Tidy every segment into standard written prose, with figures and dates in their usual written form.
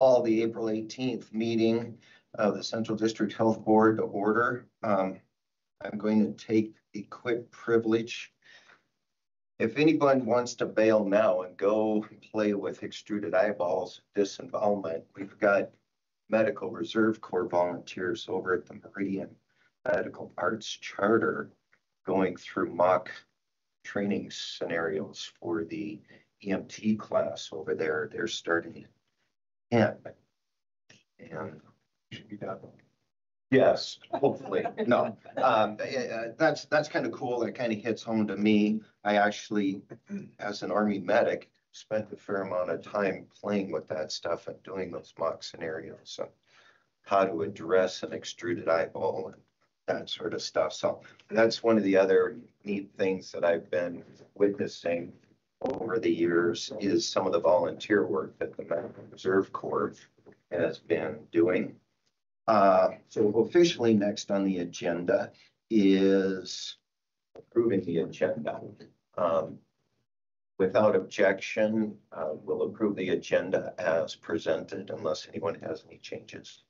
Call the April 18th meeting of the Central District Health Board to order. I'm going to take the quick privilege. If anyone wants to bail now and go play with extruded eyeballs disinvolvement, we've got Medical Reserve Corps volunteers over at the Meridian Medical Arts Charter going through mock training scenarios for the EMT class over there. They're starting at 10 and should be done. Yes, hopefully. No, that's kind of cool. That kind of hits home to me. I actually, as an Army medic, spent a fair amount of time playing with that stuff and doing those mock scenarios and how to address an extruded eyeball and that sort of stuff. So that's one of the other neat things that I've been witnessing over the years is some of the volunteer work that the Medical Reserve Corps has been doing. So officially next on the agenda is approving the agenda. Without objection, we'll approve the agenda as presented unless anyone has any changes.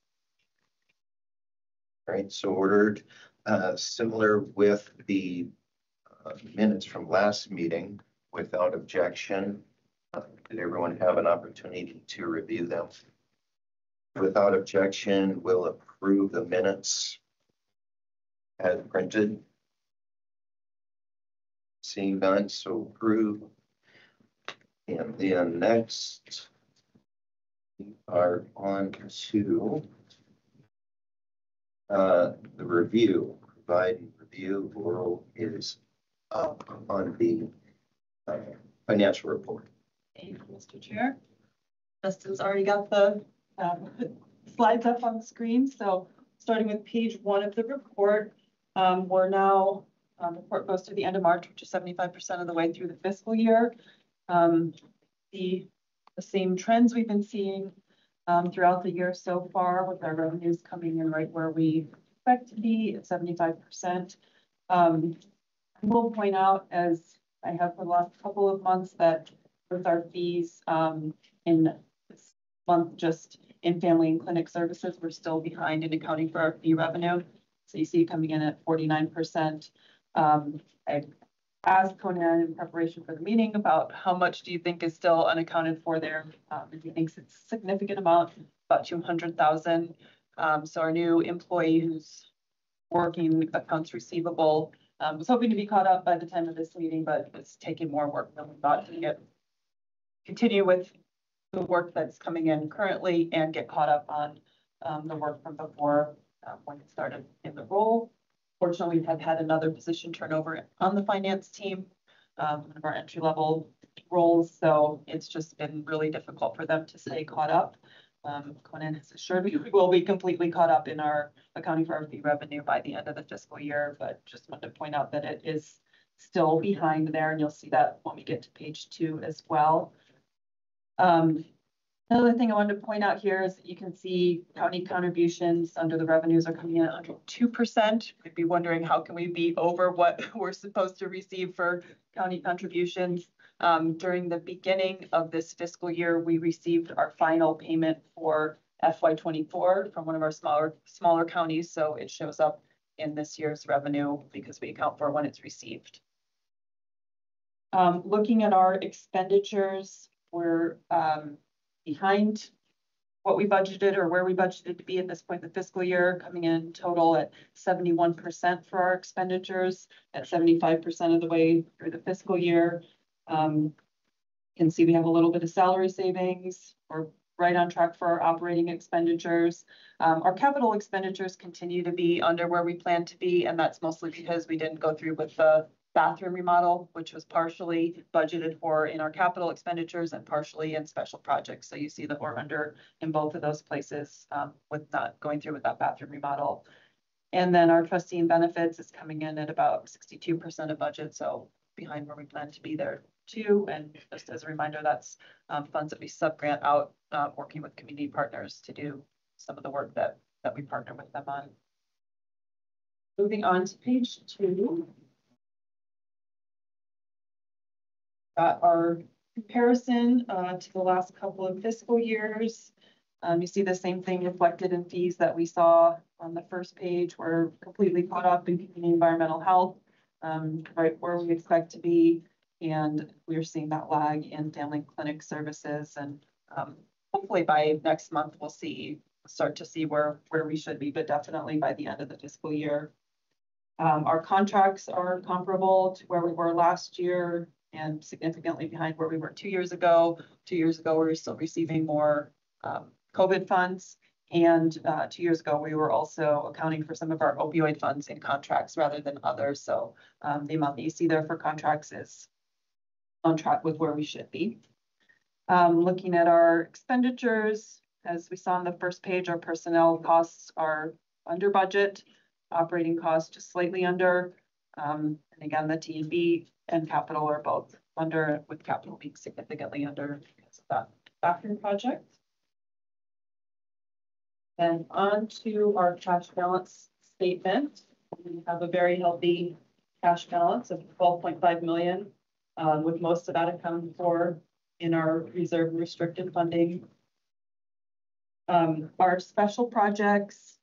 All right, so ordered. Similar with the minutes from last meeting, without objection. Did everyone have an opportunity to review them? Without objection, we'll approve the minutes as printed. Seeing none, so approve. And then next, we are on to the review. Provide and review oral is up on the financial report. Thank you, Mr. Chair. Justin's already got the slides up on the screen. So starting with page 1 of the report, we're now, the report goes to the end of March, which is 75% of the way through the fiscal year. The same trends we've been seeing throughout the year so far, with our revenues coming in right where we expect to be at 75%. I will point out, as I have for the last couple of months, that with our fees in this month, just in family and clinic services, we're still behind in accounting for our fee revenue. So you see coming in at 49%. I asked Conan in preparation for the meeting about how much do you think is still unaccounted for there. And he thinks it's a significant amount, about 200,000. So our new employee who's working accounts receivable was hoping to be caught up by the time of this meeting, but it's taking more work than we thought to continue with the work that's coming in currently and get caught up on the work from before when it started in the role. Fortunately, we have had another position turnover on the finance team, one of our entry-level roles, so it's just been really difficult for them to stay caught up. Conan has assured me we will be completely caught up in our accounting for our fee revenue by the end of the fiscal year, but just wanted to point out that it is still behind there, and you'll see that when we get to page 2 as well. Another thing I wanted to point out here is that you can see county contributions under the revenues are coming in at 102%. You'd be wondering, how can we be over what we're supposed to receive for county contributions? During the beginning of this fiscal year, we received our final payment for FY24 from one of our smaller counties, so it shows up in this year's revenue because we account for when it's received. Looking at our expenditures, we're behind what we budgeted or where we budgeted to be at this point in the fiscal year, coming in total at 71% for our expenditures, at 75% of the way through the fiscal year. You can see we have a little bit of salary savings. We're right on track for our operating expenditures. Our capital expenditures continue to be under where we plan to be, and that's mostly because we didn't go through with the bathroom remodel, which was partially budgeted for in our capital expenditures and partially in special projects. So you see that we're under in both of those places with not going through with that bathroom remodel. And then our trustee and benefits is coming in at about 62% of budget, so behind where we plan to be there too. And just as a reminder, that's funds that we subgrant out, working with community partners to do some of the work that we partner with them on. Moving on to page 2. Our comparison to the last couple of fiscal years. You see the same thing reflected in fees that we saw on the first page. We're completely caught up in community environmental health, right where we expect to be. And we're seeing that lag in family clinic services. And hopefully by next month, we'll start to see where we should be, but definitely by the end of the fiscal year. Our contracts are comparable to where we were last year and significantly behind where we were 2 years ago. 2 years ago, we were still receiving more COVID funds. And 2 years ago, we were also accounting for some of our opioid funds in contracts rather than others. So the amount that you see there for contracts is on track with where we should be. Looking at our expenditures, as we saw on the first page, our personnel costs are under budget, operating costs just slightly under. And again, the T&B and capital are both under, with capital being significantly under because of that bathroom project. Then on to our cash balance statement. We have a very healthy cash balance of 12.5 million, with most of that accounted for in our reserve restricted funding. Our special projects,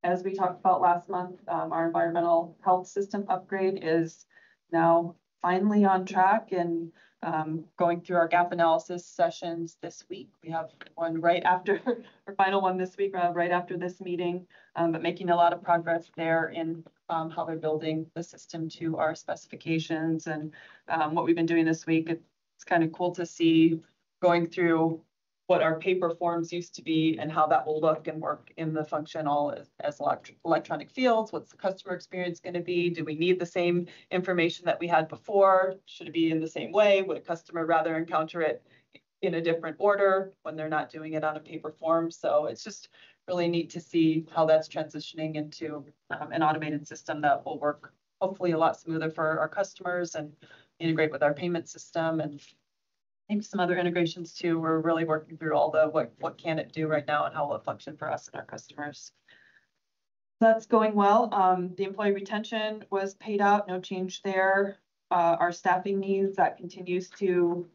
as we talked about last month, our environmental health system upgrade is now finally on track and going through our gap analysis sessions this week. We have one right after our final one this week, right after this meeting, but making a lot of progress there in how they're building the system to our specifications. And what we've been doing this week, it's kind of cool to see going through what our paper forms used to be and how that will look and work in the function all as electronic fields. What's the customer experience going to be? Do we need the same information that we had before? Should it be in the same way? Would a customer rather encounter it in a different order when they're not doing it on a paper form? So it's just really neat to see how that's transitioning into an automated system that will work hopefully a lot smoother for our customers and integrate with our payment system and maybe some other integrations too. We're really working through all the what can it do right now and how will it function for us and our customers. That's going well. The employee retention was paid out, no change there. Our staffing needs, that continues to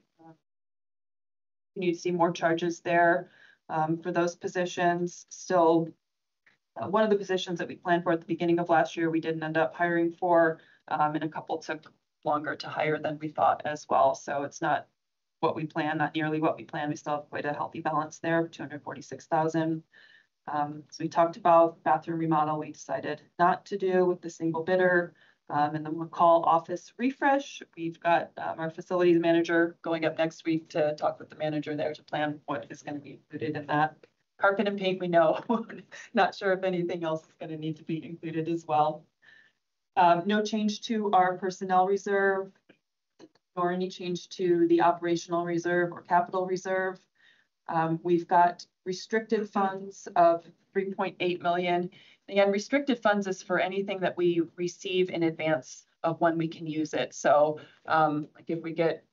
see more charges there for those positions. Still, one of the positions that we planned for at the beginning of last year, we didn't end up hiring for, and a couple took longer to hire than we thought as well. So it's not what we planned, not nearly what we planned. We still have quite a healthy balance there, 246,000. So we talked about bathroom remodel. We decided not to do with the single bidder. And the McCall office refresh. We've got our facilities manager going up next week to talk with the manager there to plan what is going to be included in that. Carpet and paint, we know. Not sure if anything else is going to need to be included as well. No change to our personnel reserve, nor any change to the operational reserve or capital reserve. We've got restricted funds of 3.8 million. Again, restricted funds is for anything that we receive in advance of when we can use it. So like if we get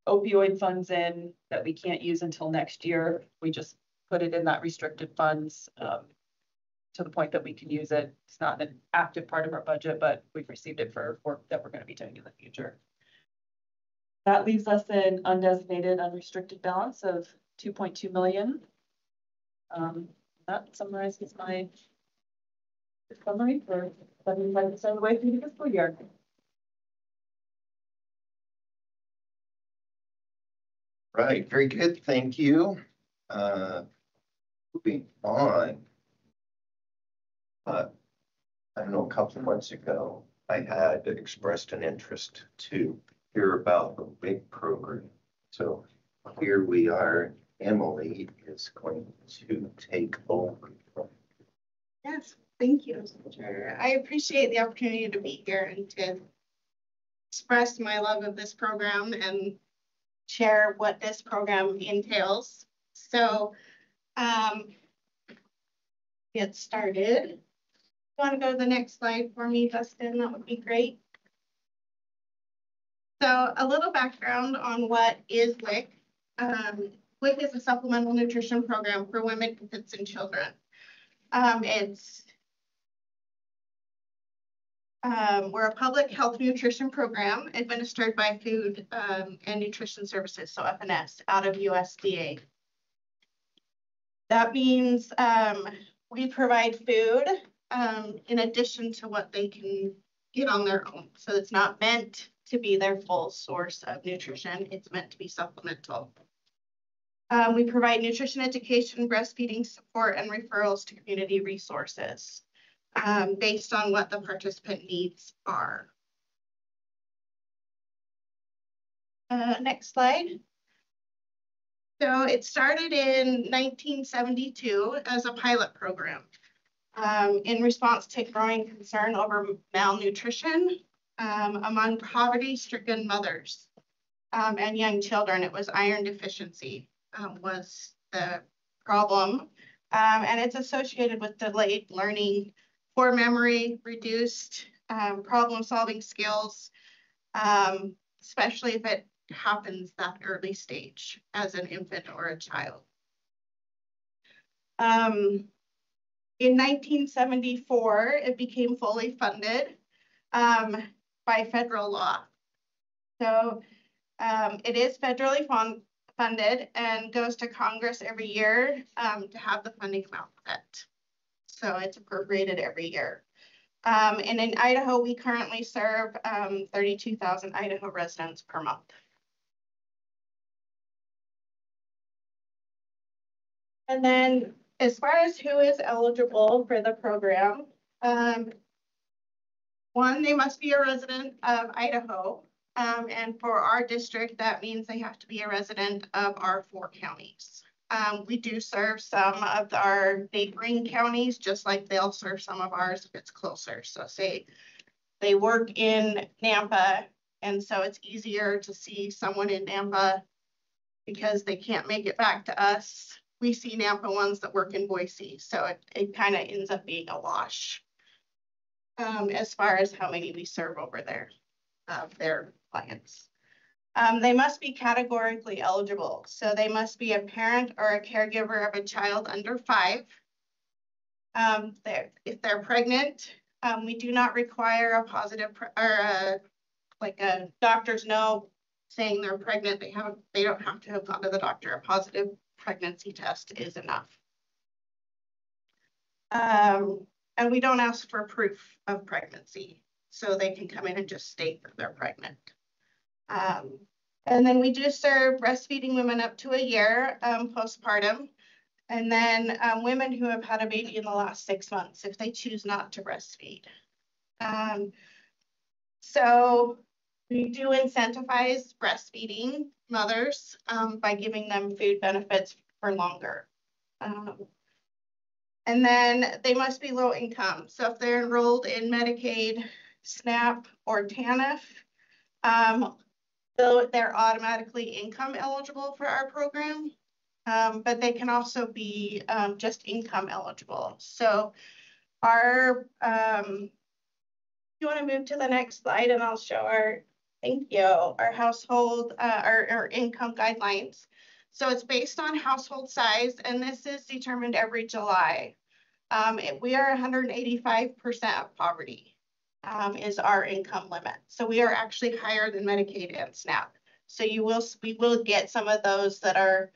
opioid funds in that we can't use until next year, we just put it in that restricted funds to the point that we can use it. It's not an active part of our budget, but we've received it for work that we're going to be doing in the future. That leaves us an undesignated unrestricted balance of 2.2 million. That summarizes my summary for 75% of the way through the fiscal year. Right, very good, thank you. Moving on. I don't know, a couple of months ago, I had expressed an interest to hear about the big program. So here we are. Emily is going to take over. Yes, thank you, Mr. I appreciate the opportunity to be here and to express my love of this program and share what this program entails. So, get started. You want to go to the next slide for me, Dustin? That would be great. So a little background on what is WIC. WIC is a supplemental nutrition program for women, infants, and children. We're a public health nutrition program administered by Food and Nutrition Services, so FNS, out of USDA. That means we provide food in addition to what they can get on their own. So it's not meant to be their full source of nutrition. It's meant to be supplemental. We provide nutrition education, breastfeeding support, and referrals to community resources based on what the participant needs are. Next slide. So it started in 1972 as a pilot program in response to growing concern over malnutrition among poverty-stricken mothers and young children. It was iron deficiency was the problem, and it's associated with delayed learning, poor memory, reduced problem-solving skills, especially if it happens that early stage as an infant or a child. In 1974, it became fully funded by federal law. So it is federally funded and goes to Congress every year to have the funding amount set. So it's appropriated every year. And in Idaho, we currently serve 32,000 Idaho residents per month. And then as far as who is eligible for the program, one, they must be a resident of Idaho. And for our district, that means they have to be a resident of our 4 counties. We do serve some of our neighboring counties, just like they'll serve some of ours if it's closer. So say they work in Nampa, and so it's easier to see someone in Nampa because they can't make it back to us. We see Nampa ones that work in Boise, so it kind of ends up being a wash as far as how many we serve over there of their clients. They must be categorically eligible, so they must be a parent or a caregiver of a child under 5. If they're pregnant, we do not require a positive like a doctor's note saying they're pregnant. They don't have to have gone to the doctor. A positive pregnancy test is enough. And we don't ask for proof of pregnancy, so they can come in and just state that they're pregnant. And then we do serve breastfeeding women up to a year postpartum, and then women who have had a baby in the last 6 months if they choose not to breastfeed. So we do incentivize breastfeeding mothers by giving them food benefits for longer. And then they must be low income. So if they're enrolled in Medicaid, SNAP, or TANF, they're automatically income eligible for our program, but they can also be just income eligible. So our, you want to move to the next slide and I'll show our, thank you, our household, our income guidelines. So it's based on household size, and this is determined every July. We are 185% of poverty is our income limit. So we are actually higher than Medicaid and SNAP. So we will get some of those that are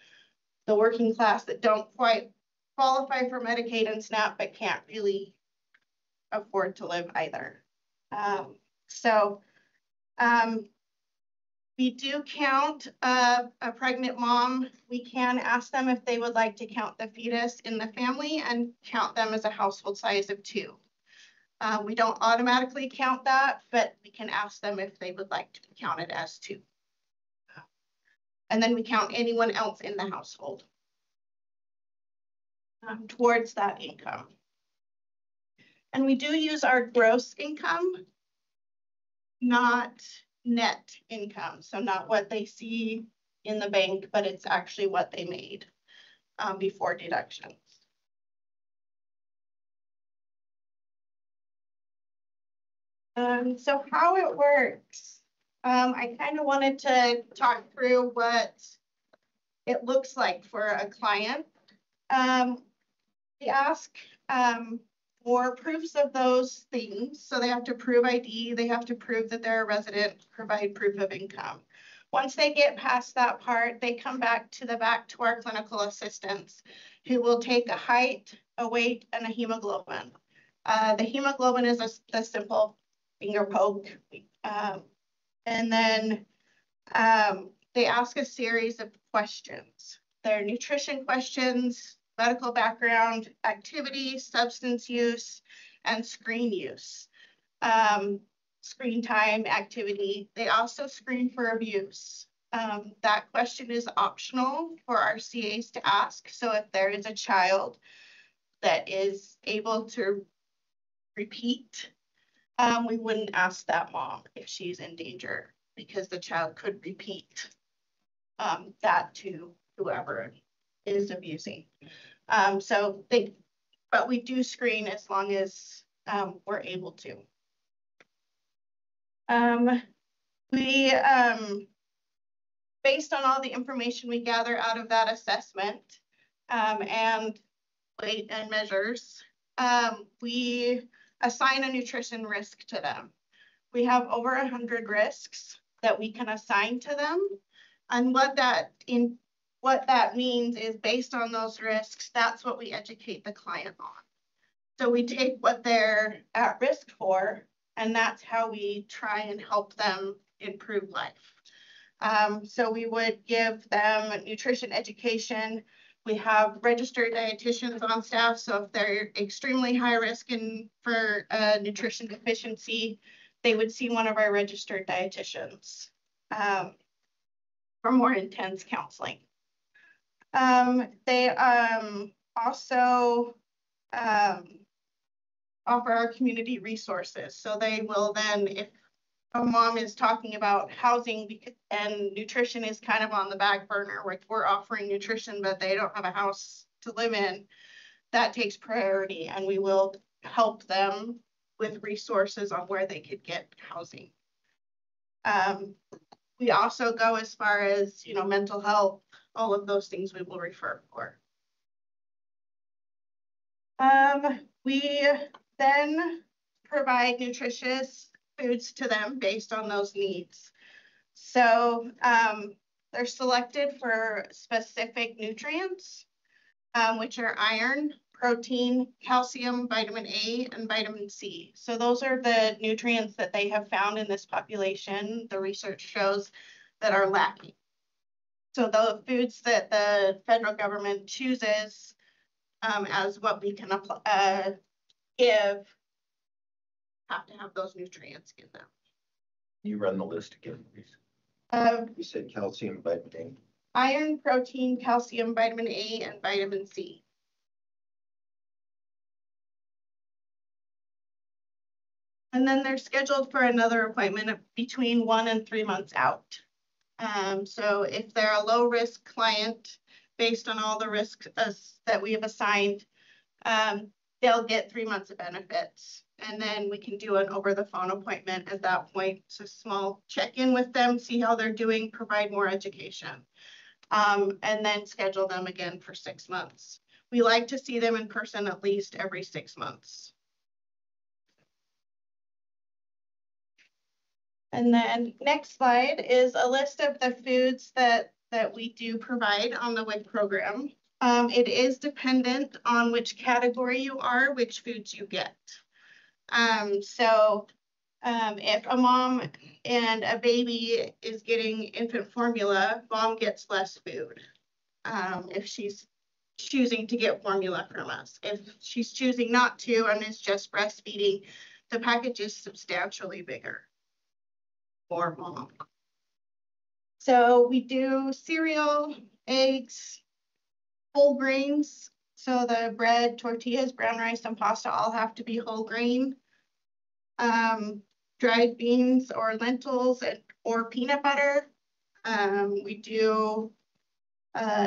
the working class that don't quite qualify for Medicaid and SNAP, but can't really afford to live either. We do count a pregnant mom. We can ask them if they would like to count the fetus in the family and count them as a household size of 2. We don't automatically count that, but we can ask them if they would like to be counted as 2. And then we count anyone else in the household towards that income. And we do use our gross income, not net income. So not what they see in the bank, but it's actually what they made before deductions. So how it works, I kind of wanted to talk through what it looks like for a client. We ask for proofs of those things. So they have to prove ID, they have to prove that they're a resident, provide proof of income. Once they get past that part, they come back to our clinical assistants, who will take a height, a weight, and a hemoglobin. The hemoglobin is a simple finger poke. And then they ask a series of questions. They're nutrition questions, medical background, activity, substance use, and screen use. Screen time, activity. They also screen for abuse. That question is optional for our CAs to ask. So if there is a child that is able to repeat, we wouldn't ask that mom if she's in danger, because the child could repeat that to whoever is abusing. But we do screen as long as we're able to. We, based on all the information we gather out of that assessment and weight and measures, we assign a nutrition risk to them. We have over 100 risks that we can assign to them. And what that means is, based on those risks, that's what we educate the client on. So we take what they're at risk for, and that's how we try and help them improve life. So we would give them nutrition education. We have registered dietitians on staff, so if they're extremely high risk for nutrition deficiency, they would see one of our registered dietitians for more intense counseling. They also offer our community resources. So they will then, if a mom is talking about housing and nutrition is kind of on the back burner, like we're offering nutrition, but they don't have a house to live in, that takes priority, and we will help them with resources on where they could get housing. We also go as far as, mental health, all of those things we will refer for. We then provide nutritious foods to them based on those needs. So they're selected for specific nutrients, which are iron, protein, calcium, vitamin A, and vitamin C. So those are the nutrients that they have found in this population, the research shows, that are lacking. So the foods that the federal government chooses as what we can give have to have those nutrients in them. You run the list again, please. You said calcium, vitamin A. Iron, protein, calcium, vitamin A, and vitamin C. And then they're scheduled for another appointment between 1 and 3 months out. So if they're a low risk client, based on all the risks that we have assigned, they'll get 3 months of benefits. And then we can do an over the phone appointment at that point. So small check-in with them, see how they're doing, provide more education, and then schedule them again for 6 months. We like to see them in person at least every 6 months. And then next slide is a list of the foods that we do provide on the WIC program. It is dependent on which category you are, which foods you get. So if a mom and a baby is getting infant formula, mom gets less food. If she's choosing to get formula from us. If she's choosing not to and is just breastfeeding, the package is substantially bigger for mom. So we do cereal, eggs, whole grains. So the bread, tortillas, brown rice, and pasta all have to be whole grain. Dried beans or lentils or peanut butter. We do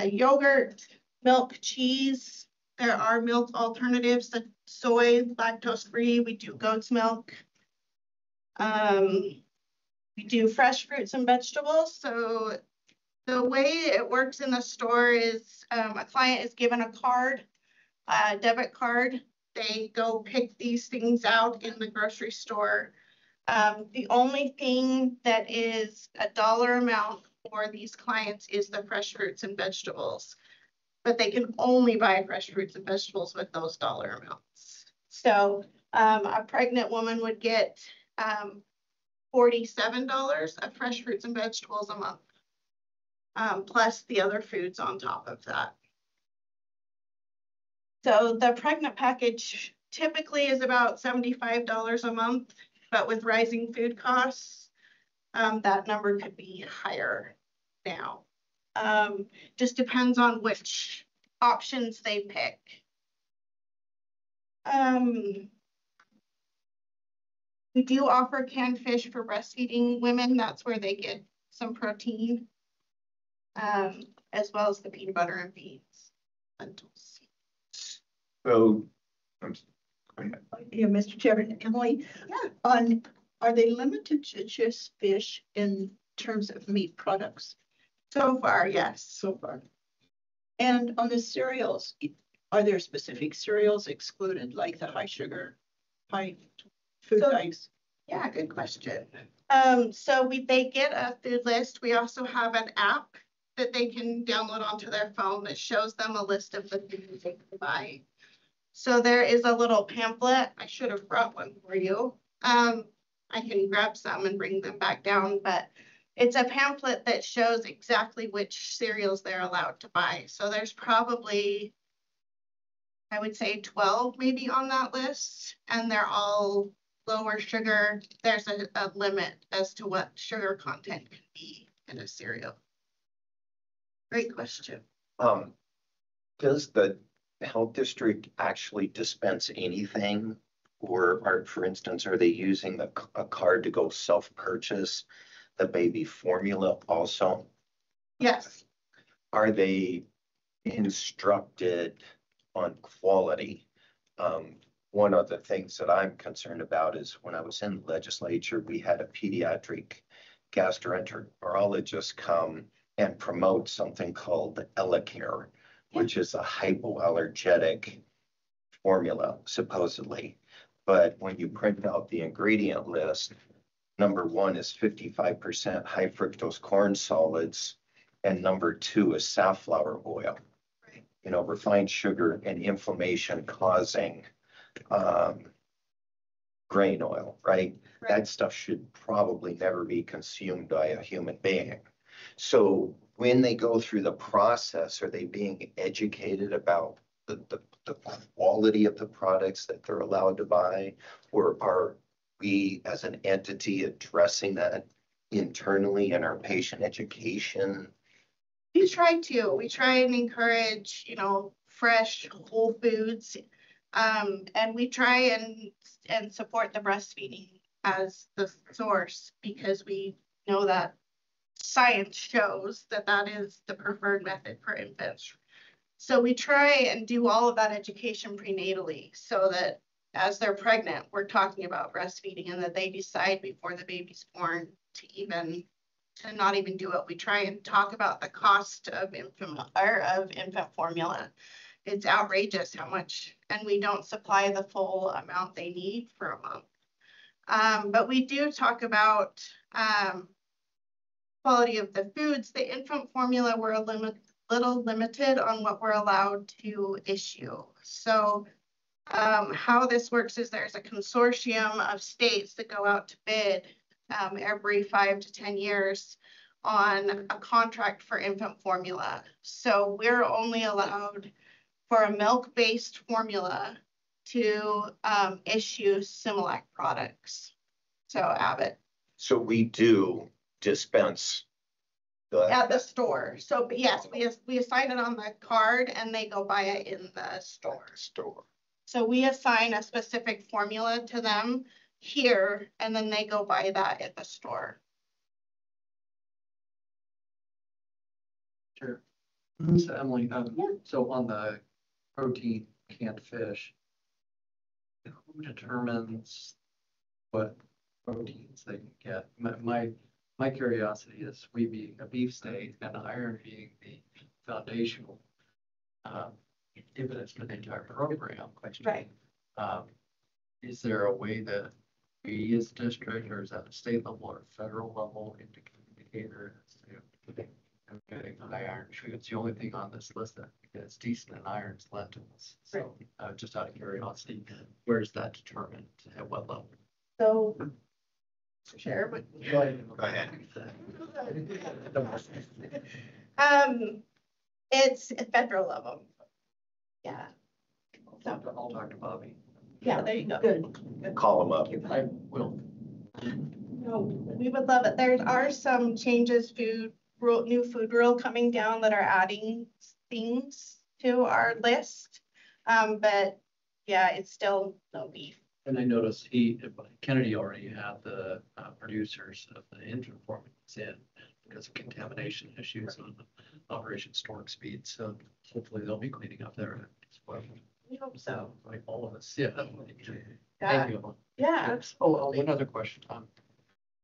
yogurt, milk, cheese. There are milk alternatives, like soy, lactose-free. We do goat's milk. We do fresh fruits and vegetables. So the way it works in the store is a client is given a card, a debit card. They go pick these things out in the grocery store. The only thing that is a dollar amount for these clients is the fresh fruits and vegetables, but they can only buy fresh fruits and vegetables with those dollar amounts. So a pregnant woman would get $47 of fresh fruits and vegetables a month, plus the other foods on top of that. So the pregnant package typically is about $75 a month, but with rising food costs, that number could be higher now. Just depends on which options they pick. We do offer canned fish for breastfeeding women. That's where they get some protein, as well as the peanut butter and beans, lentils. So, Yeah, Mr. Chairman, Emily, Yeah. Are they limited to just fish in terms of meat products So far, yes. so far? And on the cereals, are there specific cereals excluded, like the high sugar, high food dyes? Yeah, good question. So they get a food list. We also have an app that they can download onto their phone that shows them a list of the foods they can buy. So there is a little pamphlet. I should have brought one for you. I can grab some and bring them back down, but it's a pamphlet that shows exactly which cereals they're allowed to buy. So there's probably, I would say 12 maybe on that list, and they're all lower sugar. There's a limit as to what sugar content can be in a cereal. Great question. Does the health district actually dispense anything? Or for instance, are they using a card to go self-purchase the baby formula also? Yes. Are they instructed on quality? One of the things that I'm concerned about is when I was in the legislature, we had a pediatric gastroenterologist come and promote something called EleCare, which is a hypoallergenic formula, supposedly. But when you print out the ingredient list, number one is 55% high fructose corn solids, and number two is safflower oil. Right. You know, refined sugar and inflammation causing grain oil, right? That stuff should probably never be consumed by a human being. So when they go through the process, are they being educated about the quality of the products that they're allowed to buy? Or are we as an entity addressing that internally in our patient education? We try to. We try and encourage, fresh, whole foods. And we try and support the breastfeeding as the source, because we know that science shows that that is the preferred method for infants. So we try and do all of that education prenatally, so that as they're pregnant, we're talking about breastfeeding, and that they decide before the baby's born to not even do it. We try and talk about the cost of infant formula. It's outrageous how much, and we don't supply the full amount they need for a month. But we do talk about quality of the foods. The infant formula, we're a little limited on what we're allowed to issue. So how this works is there's a consortium of states that go out to bid every 5 to 10 years on a contract for infant formula. So we're only allowed for a milk-based formula to issue Similac products. So Abbott. So we do dispense at the store. So yes, we assign it on the card and they go buy it in the store. So we assign a specific formula to them here, and then they go buy that at the store. Sure. So Emily, so on the protein canned fish, who determines what proteins they can get? My curiosity is, we being a beef state and iron being the foundational evidence for the entire program. Right. Is there a way that we as district, or is that a state level or federal level, to communicate, or I'm getting high iron food. It's the only thing on this list that is decent in iron is lentils. So just out of curiosity, where is that determined? At what level? So, share, but Go ahead. it's a federal level. Yeah. I'll talk to Bobby. Yeah, there you go. Good. Call them up. I will. No, we would love it. There are some changes, new food rule coming down that are adding things to our list. But yeah, it's still no beef. And I noticed Kennedy already had the producers of the infant formulas in because of contamination issues on Operation Storm Speed. So hopefully they'll be cleaning up there as well. We hope so. Like all of us, yeah. Yeah. Thank you. Yeah, Oh, absolutely. one other question.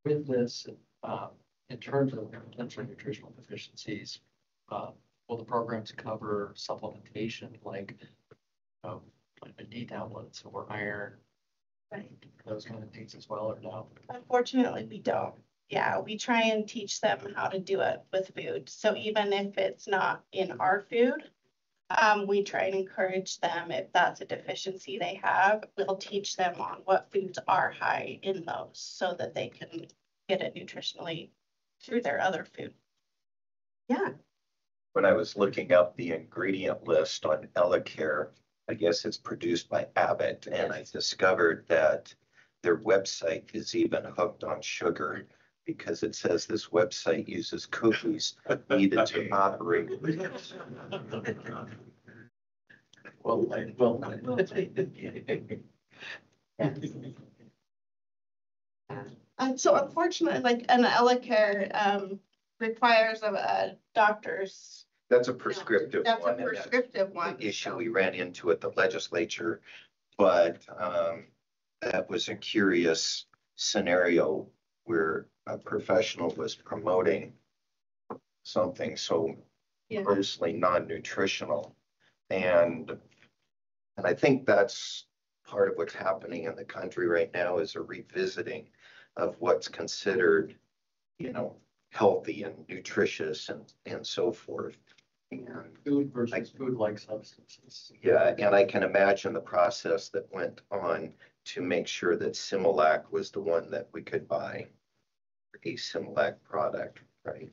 With this, in terms of potential nutritional deficiencies, will the programs cover supplementation like D tablets or iron, those kind of things as well, or no? Unfortunately, we don't. Yeah, we try and teach them how to do it with food. So even if it's not in our food, we try and encourage them if that's a deficiency they have, we'll teach them on what foods are high in those so that they can get it nutritionally through their other food. Yeah. When I was looking up the ingredient list on EleCare, I guess it's produced by Abbott, and I discovered that their website is even hooked on sugar because it says this website uses cookies needed to operate. So unfortunately, like an EleCare requires a doctor's. That's a prescriptive That's a one. prescriptive one. The issue we ran into at the legislature, but that was a curious scenario where a professional was promoting something so grossly non-nutritional. And I think that's part of what's happening in the country right now is a revisiting of what's considered, healthy and nutritious and so forth. And food versus food-like substances. Yeah, and I can imagine the process that went on to make sure that Similac was the one that we could buy, a Similac product, right?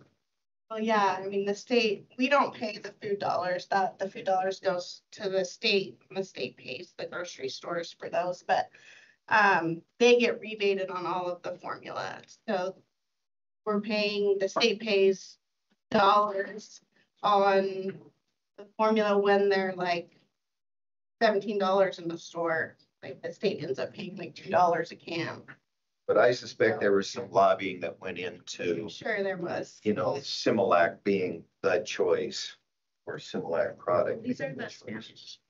Well, yeah, I mean, the state, we don't pay the food dollars, that the food dollars goes to the state, and the state pays the grocery stores for those, but they get rebated on all of the formula. So the state pays dollars on the formula when they're like $17 in the store. Like the state ends up paying like $2 a can. But I suspect there was some lobbying that went into, I'm sure there was. Similac being the choice or Similac product. These are the Spanish.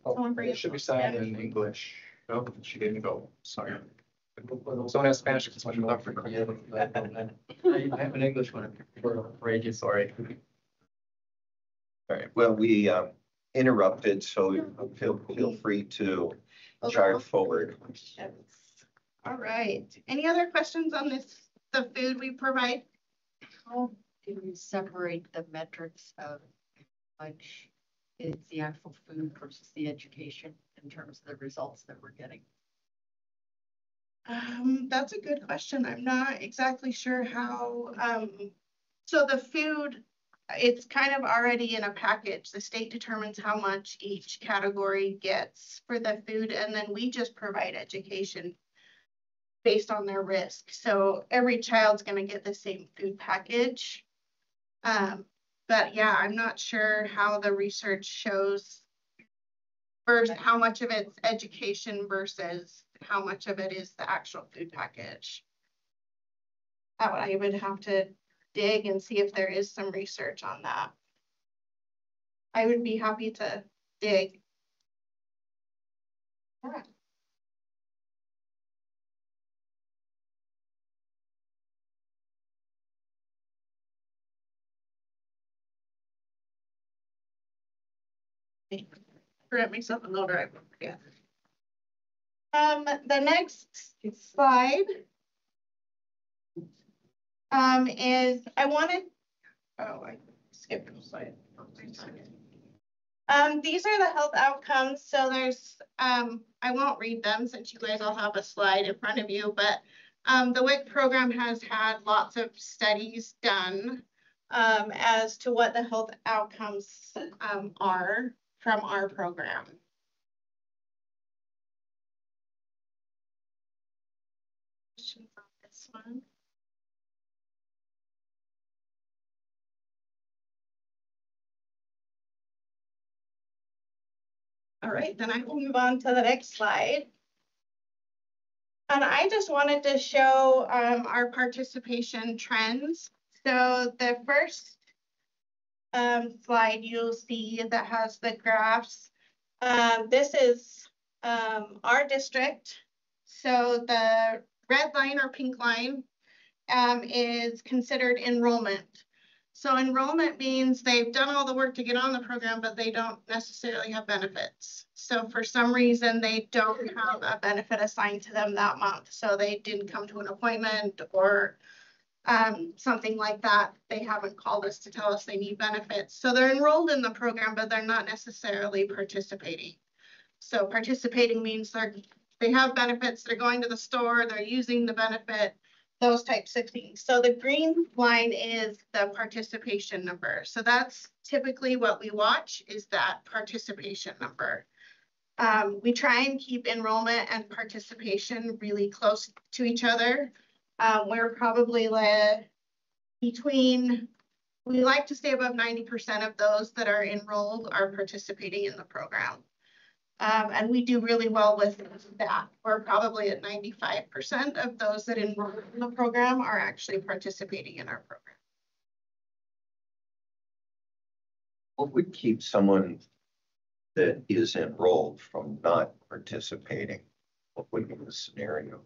It should be signed in English. Oh, she didn't go. Sorry. Someone has Spanish. It's much more for I have an English one for you. Sorry. All right. Well, we interrupted, so feel free to chart forward. All right. Any other questions on the food we provide? How do you separate the metrics of much is the actual food versus the education in terms of the results that we're getting? That's a good question. I'm not exactly sure how. So the food, it's kind of already in a package. The state determines how much each category gets for the food, and then we just provide education based on their risk. So every child's going to get the same food package. But yeah, I'm not sure how the research shows versus how much of it's education versus how much of it is the actual food package. I would have to dig and see if there is some research on that. I would be happy to dig. Yeah. Forget myself a note, I won't forget. The next slide is I wanted, oh, I skipped a slide. These are the health outcomes. So there's, I won't read them since you guys all have a slide in front of you, but the WIC program has had lots of studies done as to what the health outcomes are from our program. Questions on this one? All right, then I will move on to the next slide. And I just wanted to show our participation trends. So the first slide you'll see that has the graphs. This is our district. So the red line or pink line is considered enrollment. So enrollment means they've done all the work to get on the program, but they don't necessarily have benefits. So for some reason, they don't have a benefit assigned to them that month. So they didn't come to an appointment or something like that. They haven't called us to tell us they need benefits. So they're enrolled in the program, but they're not necessarily participating. So participating means they have benefits, they're going to the store, they're using the benefit, those types of things. So the green line is the participation number. So that's typically what we watch, is that participation number. We try and keep enrollment and participation really close to each other. We're probably we like to stay above 90% of those that are enrolled are participating in the program. And we do really well with that. We're probably at 95% of those that enroll in the program are actually participating in our program. What would keep someone that is enrolled from not participating? What would be the scenario?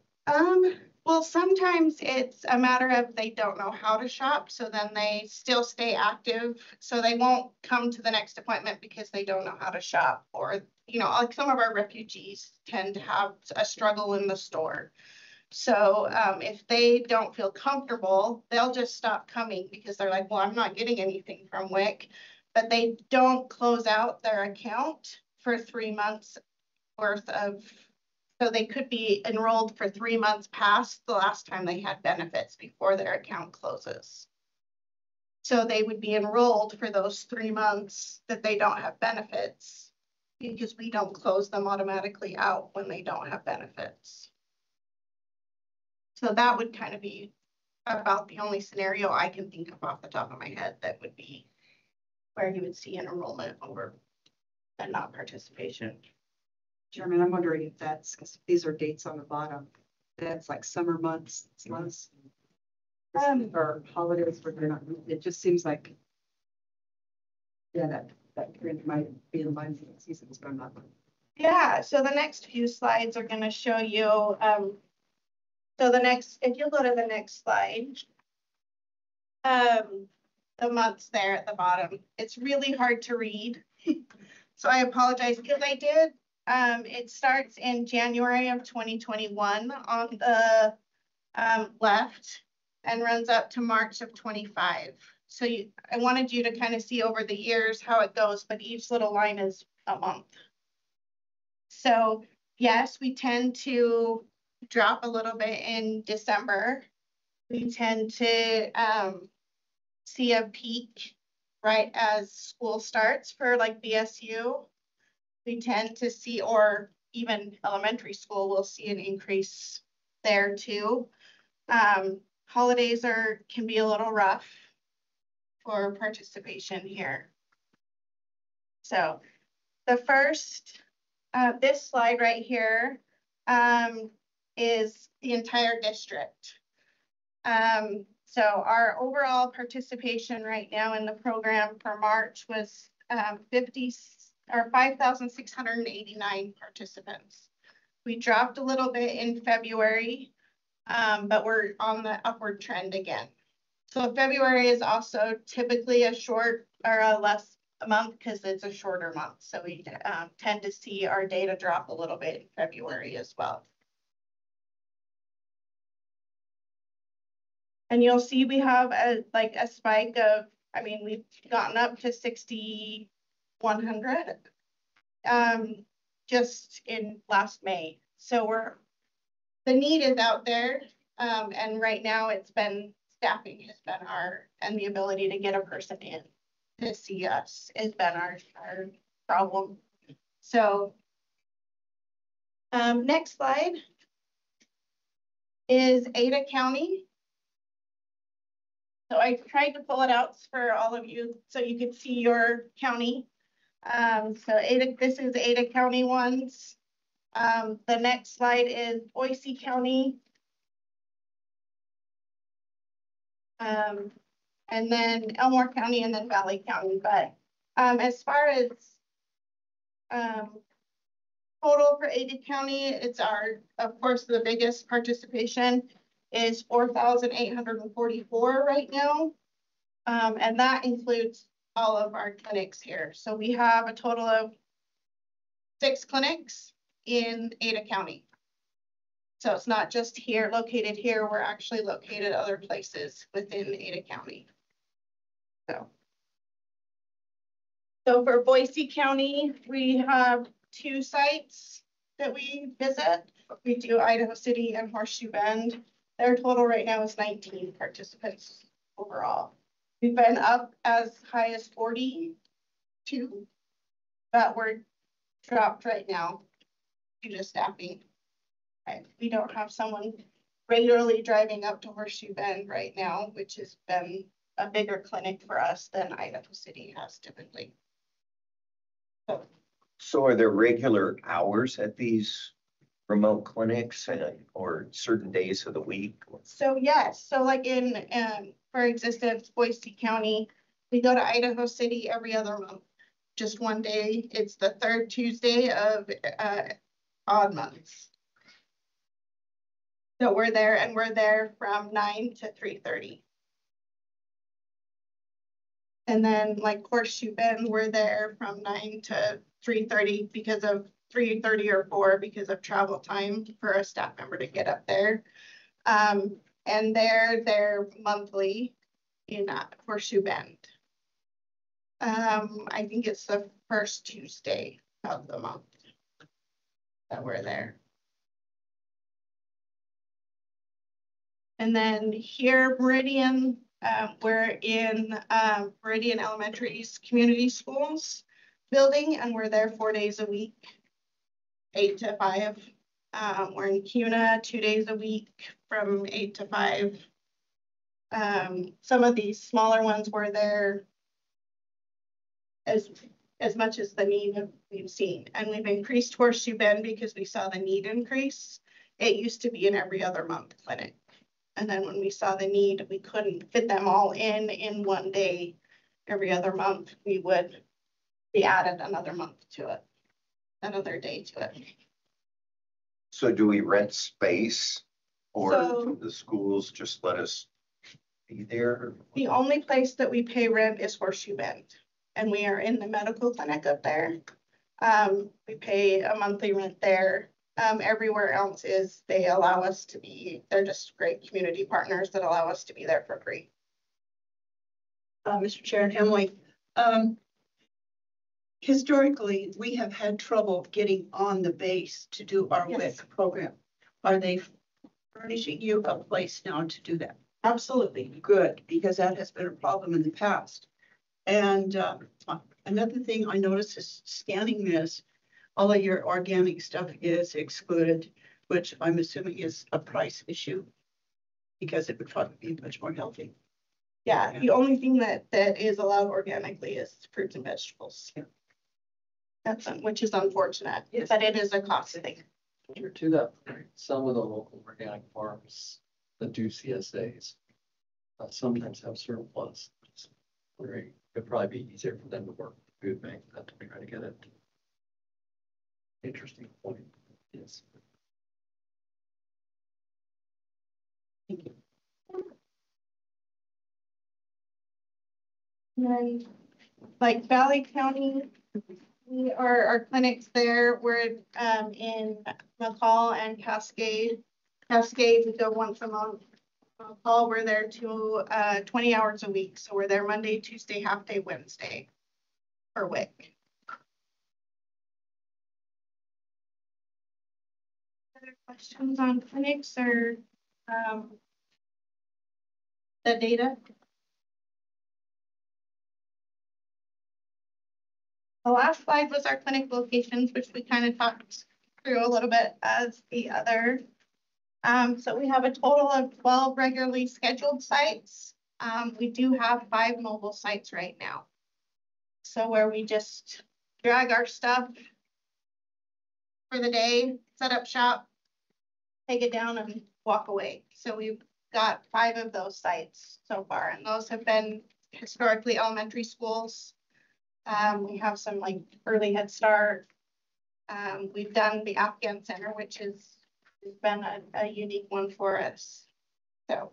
Well, sometimes it's a matter of they don't know how to shop, so then they still stay active. So they won't come to the next appointment because they don't know how to shop. Or, you know, like some of our refugees tend to have a struggle in the store. So if they don't feel comfortable, they'll just stop coming because they're like, well, I'm not getting anything from WIC. But they don't close out their account for 3 months worth of, so they could be enrolled for 3 months past the last time they had benefits before their account closes. So they would be enrolled for those 3 months that they don't have benefits because we don't close them automatically out when they don't have benefits. So that would kind of be about the only scenario I can think of off the top of my head that would be where you would see an enrollment over and not participation. Chairman, I'm wondering if that's, because these are dates on the bottom, that's like summer months, it's less, or holidays where they're not, it just seems like, yeah, that period might be in line with the seasons, but I'm not. Yeah, so the next few slides are going to show you, so the next, if you go to the next slide, the months there at the bottom, it's really hard to read. So I apologize because I did. It starts in January of 2021 on the left and runs up to March of 25. So I wanted you to kind of see over the years how it goes, but each little line is a month. So yes, we tend to drop a little bit in December. We tend to see a peak right as school starts for like BSU. We tend to see, or even elementary school, we'll see an increase there too. Holidays can be a little rough for participation here. So the first, this slide right here is the entire district. So our overall participation right now in the program for March was 5,689 participants. We dropped a little bit in February, but we're on the upward trend again. So February is also typically a short or a less month because it's a shorter month. So we tend to see our data drop a little bit in February as well. And you'll see we have a spike of, I mean, we've gotten up to 6,100 just in last May. So the need is out there. And right now staffing has been and the ability to get a person in to see us has been our problem. So next slide is Ada County. So I tried to pull it out for all of you so you could see your county. This is Ada County ones. The next slide is Boise County. And then Elmore County and then Valley County. But as far as total for Ada County, it's of course, the biggest participation is 4,844 right now. And that includes all of our clinics here. So we have a total of 6 clinics in Ada County. So it's not just located here, we're actually located other places within Ada County. So for Boise County, we have 2 sites that we visit. We do Idaho City and Horseshoe Bend. Their total right now is 19 participants overall. We've been up as high as 42, but we're dropped right now due to staffing. Right. We don't have someone regularly driving up to Horseshoe Bend right now, which has been a bigger clinic for us than Idaho City has typically. So are there regular hours at these remote clinics or certain days of the week? So yes, so like in, for instance, Boise County, we go to Idaho City every other month, just one day. It's the 3rd Tuesday of odd months. So we're there from 9 to 3:30. And then like Horseshoe Bend, we're there from 9 to 3:30 because of 3:30 or 4 because of travel time for a staff member to get up there. And they're monthly in Horseshoe Bend. I think it's the 1st Tuesday of the month that we're there. And then here, Meridian, we're in Meridian Elementary's community schools building, and we're there 4 days a week, 8 to 5. We're in CUNA 2 days a week from 8 to 5. Some of these smaller ones were there as much as the need we've seen. And we've increased Horseshoe Bend because we saw the need increase. It used to be an every other month clinic. And then when we saw the need, we couldn't fit them all in one day every other month. We added another month to it, another day to it. So do we rent space or So, the schools just let us be there? The only place that we pay rent is Horseshoe Bend, and we are in the medical clinic up there. We pay a monthly rent there. Everywhere else they allow us to be, they're just great community partners that allow us to be there for free. Mr. Chair and Emily, historically, we have had trouble getting on the base to do our WIC program. Are they furnishing you a place now to do that? Absolutely. Good, because that has been a problem in the past. And another thing I noticed is scanning this, all of your organic stuff is excluded, which I'm assuming is a price issue because it would probably be much more healthy. Yeah, the only thing that is allowed organically is fruits and vegetables. Yeah. That's which is unfortunate, yes, but it is a cost thing. To that point, some of the local organic farms that do CSAs sometimes have surplus. It could probably be easier for them to work with the food bank than to try to get it. Interesting point. Yes. Thank you. And then, like Valley County, our clinics there, we're in McCall and Cascade. Cascade, we go once a month. Paul, we're there 20 hours a week. So we're there Monday, Tuesday, half day, Wednesday for WIC. Other questions on clinics or the data? The last slide was our clinic locations, which we kind of talked through a little bit as the other. So we have a total of 12 regularly scheduled sites. We do have 5 mobile sites right now. So where we just drag our stuff for the day, set up shop, take it down and walk away. So we've got 5 of those sites so far, and those have been historically elementary schools. We have some like early Head Start. We've done the Afghan Center, which has been a unique one for us. So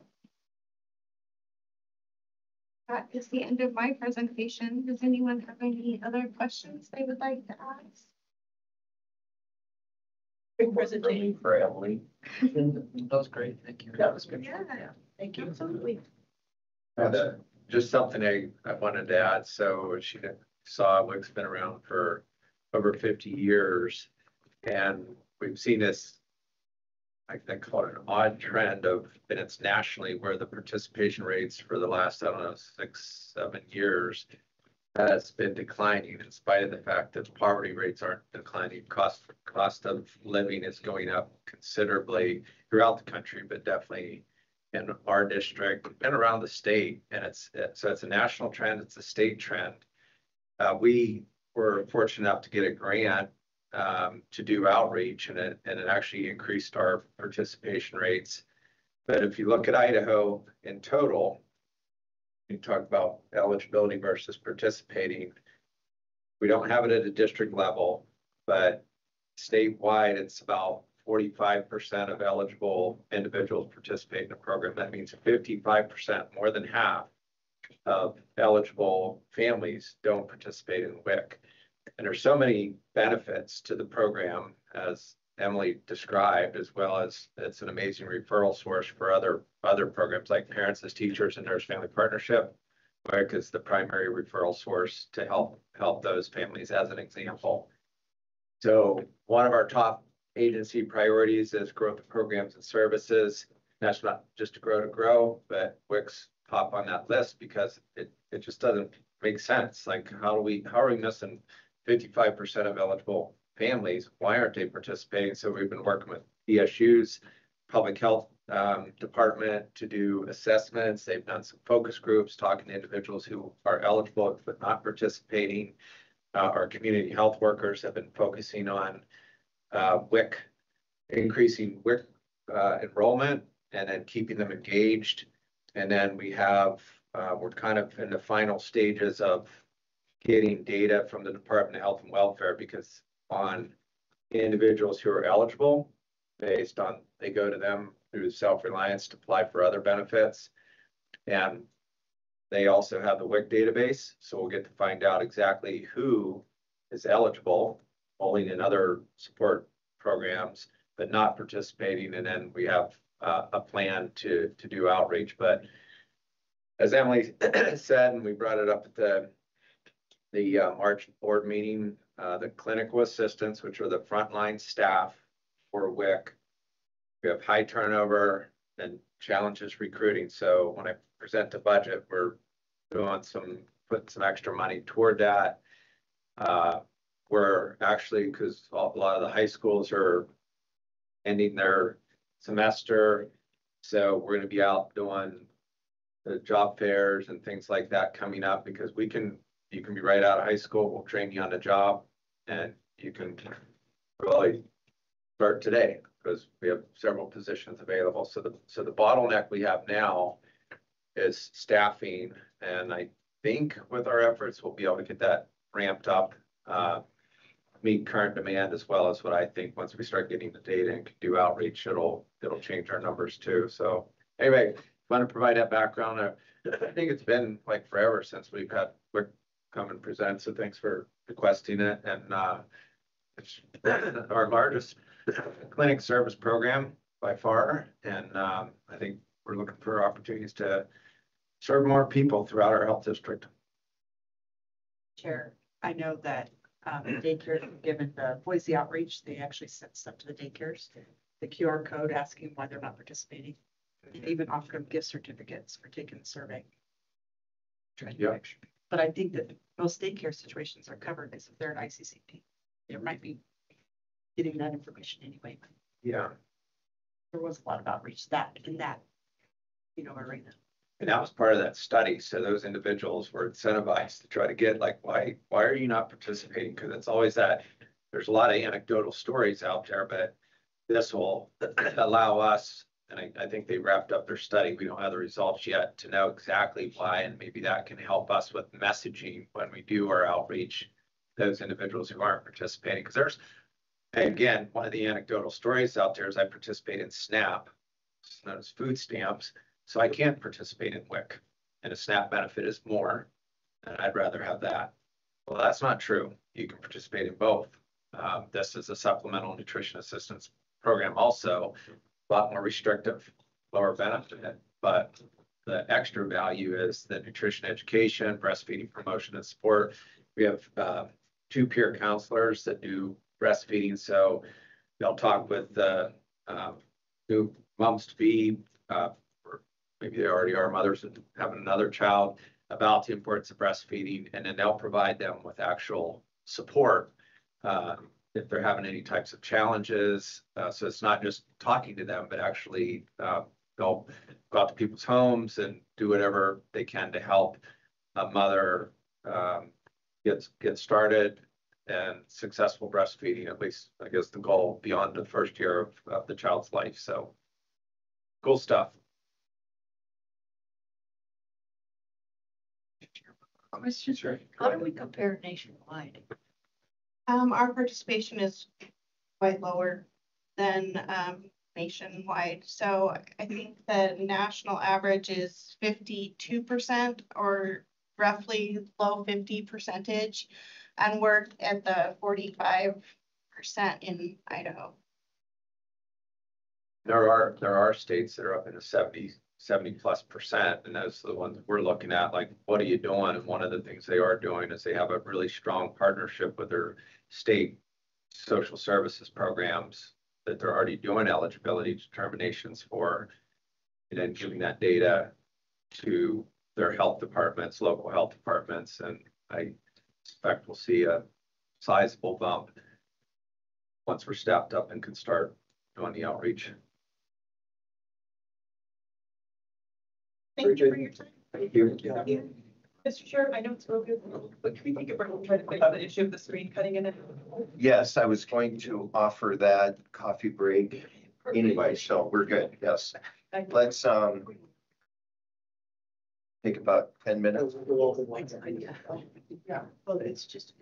that is the end of my presentation. Does anyone have any other questions they would like to ask? Great presentation. For Emily. That was great. Thank you. That was good. Yeah, Thank you. absolutely. Just something I wanted to add. So she saw WIC's been around for over 50 years, and we've seen this, I call it an odd trend of, and it's nationally, where the participation rates for the last, I don't know, 6-7 years has been declining, in spite of the fact that poverty rates aren't declining. Cost of living is going up considerably throughout the country, but definitely in our district and around the state. And so it's a national trend, it's a state trend. We were fortunate enough to get a grant to do outreach, and it actually increased our participation rates. But if you look at Idaho in total, you talk about eligibility versus participating. We don't have it at a district level, but statewide, it's about 45% of eligible individuals participate in the program. That means 55%, more than half of eligible families don't participate in WIC. And there's so many benefits to the program, as Emily described, as well as it's an amazing referral source for other programs like Parents as Teachers and Nurse Family Partnership, WIC is the primary referral source to help those families, as an example. So one of our top agency priorities is growth of programs and services. That's not just to grow, but WIC's top on that list because it just doesn't make sense. Like, how are we missing 55% of eligible families? Why aren't they participating? So we've been working with ESU's public health department to do assessments. They've done some focus groups talking to individuals who are eligible but not participating. Our community health workers have been focusing on WIC, increasing WIC enrollment and then keeping them engaged. And then we have, we're kind of in the final stages of getting data from the Department of Health and Welfare, because on individuals who are eligible, based on, they go to them through self-reliance to apply for other benefits. And they also have the WIC database. So we'll get to find out exactly who is eligible, enrolling in other support programs, but not participating. And then we have a plan to do outreach. But as Emily said, and we brought it up at the March board meeting, the clinical assistants, which are the frontline staff for WIC, we have high turnover and challenges recruiting. So when I present the budget, we're putting some extra money toward that. We're actually, because a lot of the high schools are ending their semester, so we're going to be out doing the job fairs and things like that coming up, because you can be right out of high school. We'll train you on the job, and you can really start today because we have several positions available. So the bottleneck we have now is staffing, and I think with our efforts we'll be able to get that ramped up, meet current demand, as well as what I think once we start getting the data and can do outreach, it'll change our numbers too. So anyway, want to provide that background. I think it's been like forever since we've had WIC come and present, so thanks for requesting it. And it's our largest clinic service program by far, and I think we're looking for opportunities to serve more people throughout our health district. Chair, I know that daycare, given the Boise outreach, they actually sent stuff to the daycares, the QR code asking why they're not participating. They even offered them gift certificates for taking the survey. Yeah. But I think that most daycare situations are covered because if they're an ICCP, there might be getting that information anyway. Yeah. There was a lot of outreach that in that, arena. And that was part of that study. So those individuals were incentivized to try to get like, why are you not participating? Because it's always that there's a lot of anecdotal stories out there, but this will allow us, and I think they wrapped up their study. We don't have the results yet to know exactly why, and maybe that can help us with messaging when we do our outreach, those individuals who aren't participating. Because there's, again, one of the anecdotal stories out there is I participate in SNAP, it's known as food stamps. So I can't participate in WIC, and a SNAP benefit is more, and I'd rather have that. Well, that's not true. You can participate in both. This is a supplemental nutrition assistance program, also a lot more restrictive, lower benefit, but the extra value is the nutrition education, breastfeeding promotion and support. We have 2 peer counselors that do breastfeeding, so they'll talk with the new moms to be. Maybe they already are mothers and having another child, about the importance of breastfeeding, and then they'll provide them with actual support if they're having any types of challenges. So it's not just talking to them, but actually they'll go out to people's homes and do whatever they can to help a mother get started and successful breastfeeding, at least I guess the goal beyond the first year of the child's life. So cool stuff. Question, Sure. how do we compare nationwide? Our participation is quite lower than nationwide. So I think the national average is 52% or roughly low 50%, and we're at the 45% in Idaho. There are states that are up in the 70+%, and those are the ones we're looking at, like, what are you doing? And one of the things they are doing is they have a really strong partnership with their state social services programs that they're already doing eligibility determinations for, and then giving that data to their health departments, local health departments. And I expect we'll see a sizable bump once we're staffed up and can start doing the outreach. Thank you for your time. Thank you. Mr. Chair, I know it's real good, but can we take a break and try to fix the issue of the screen cutting in it? Yes, I was going to offer that coffee break anyway, so we're good. Yes. Let's take about 10 minutes. Yeah, well, it's just.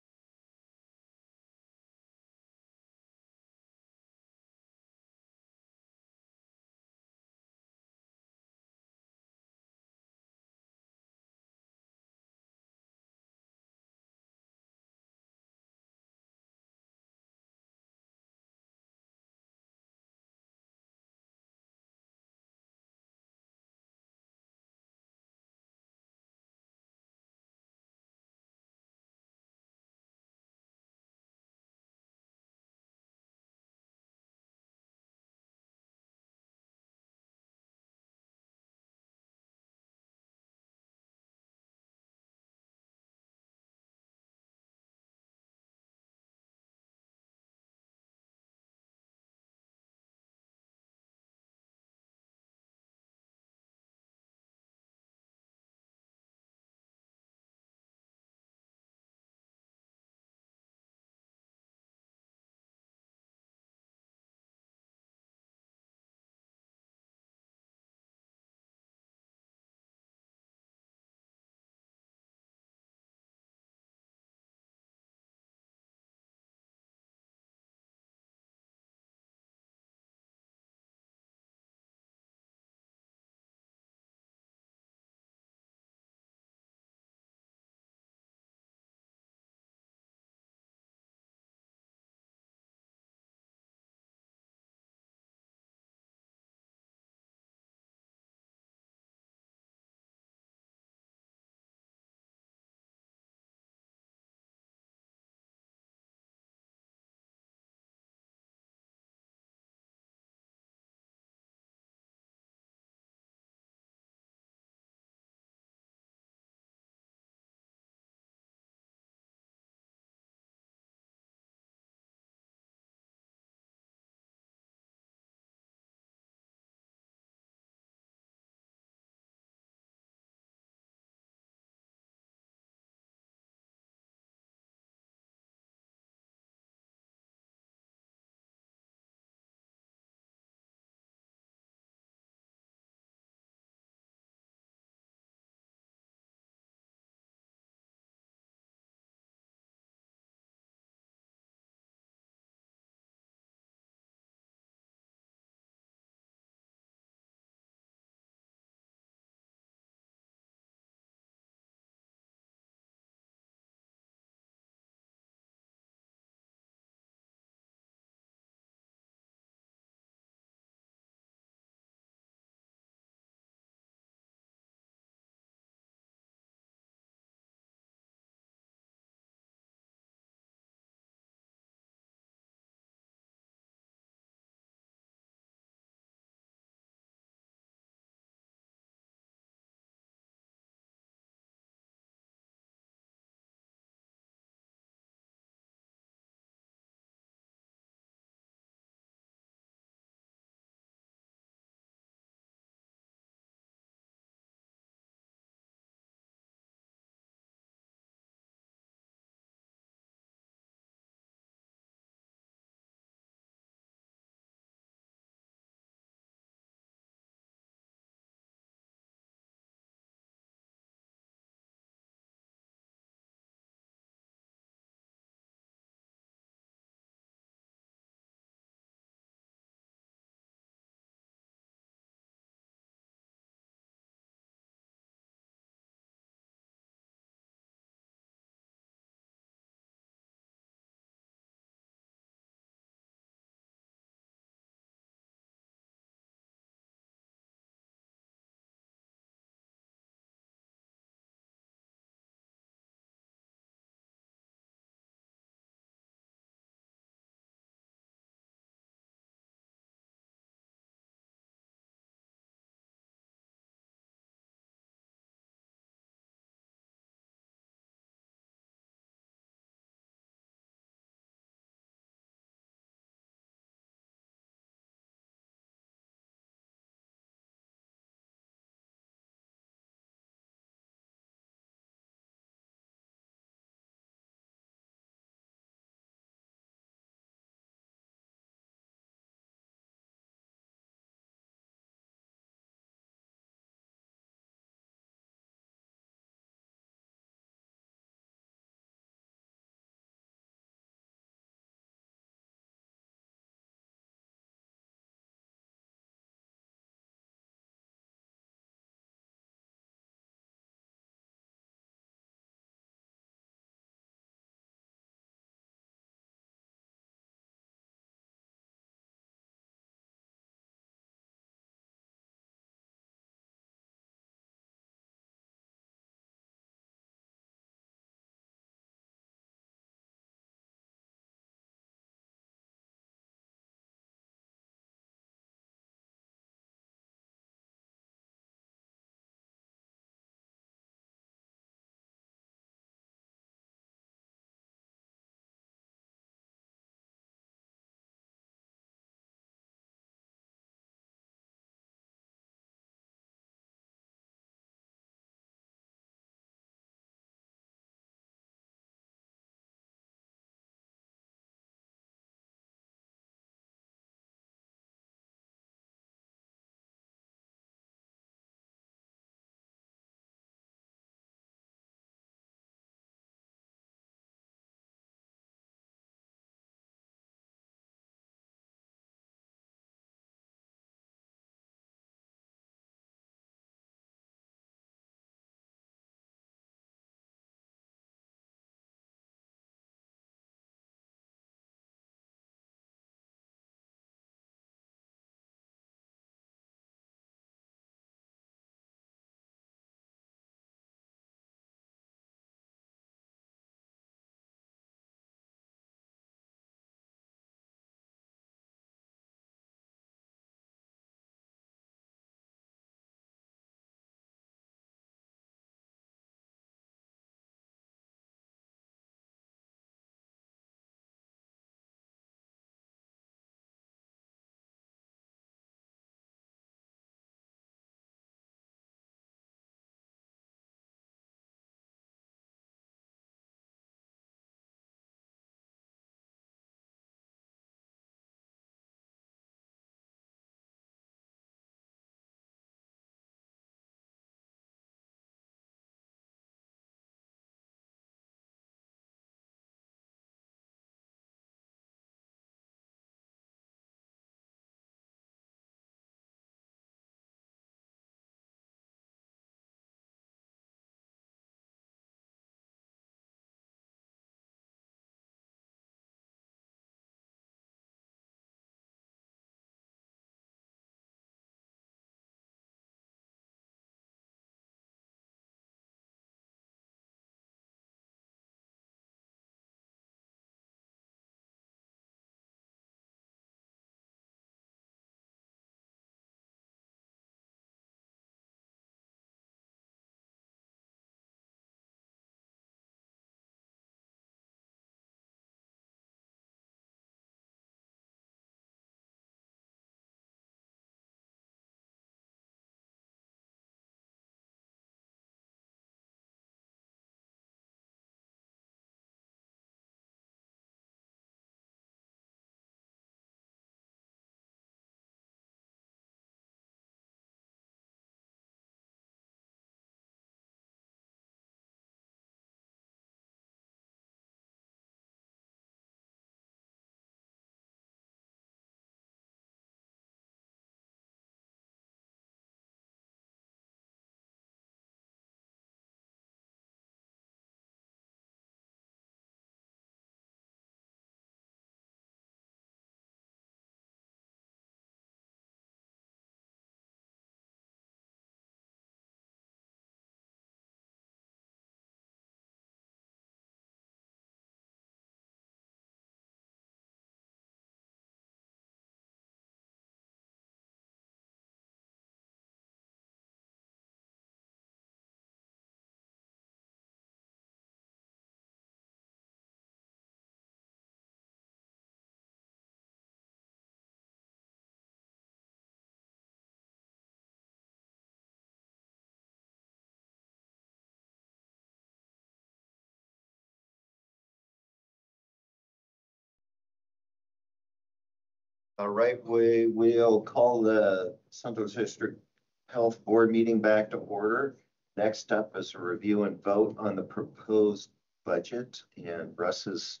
All right, we will call the Central District Health Board meeting back to order. Next up is a review and vote on the proposed budget, and Russ is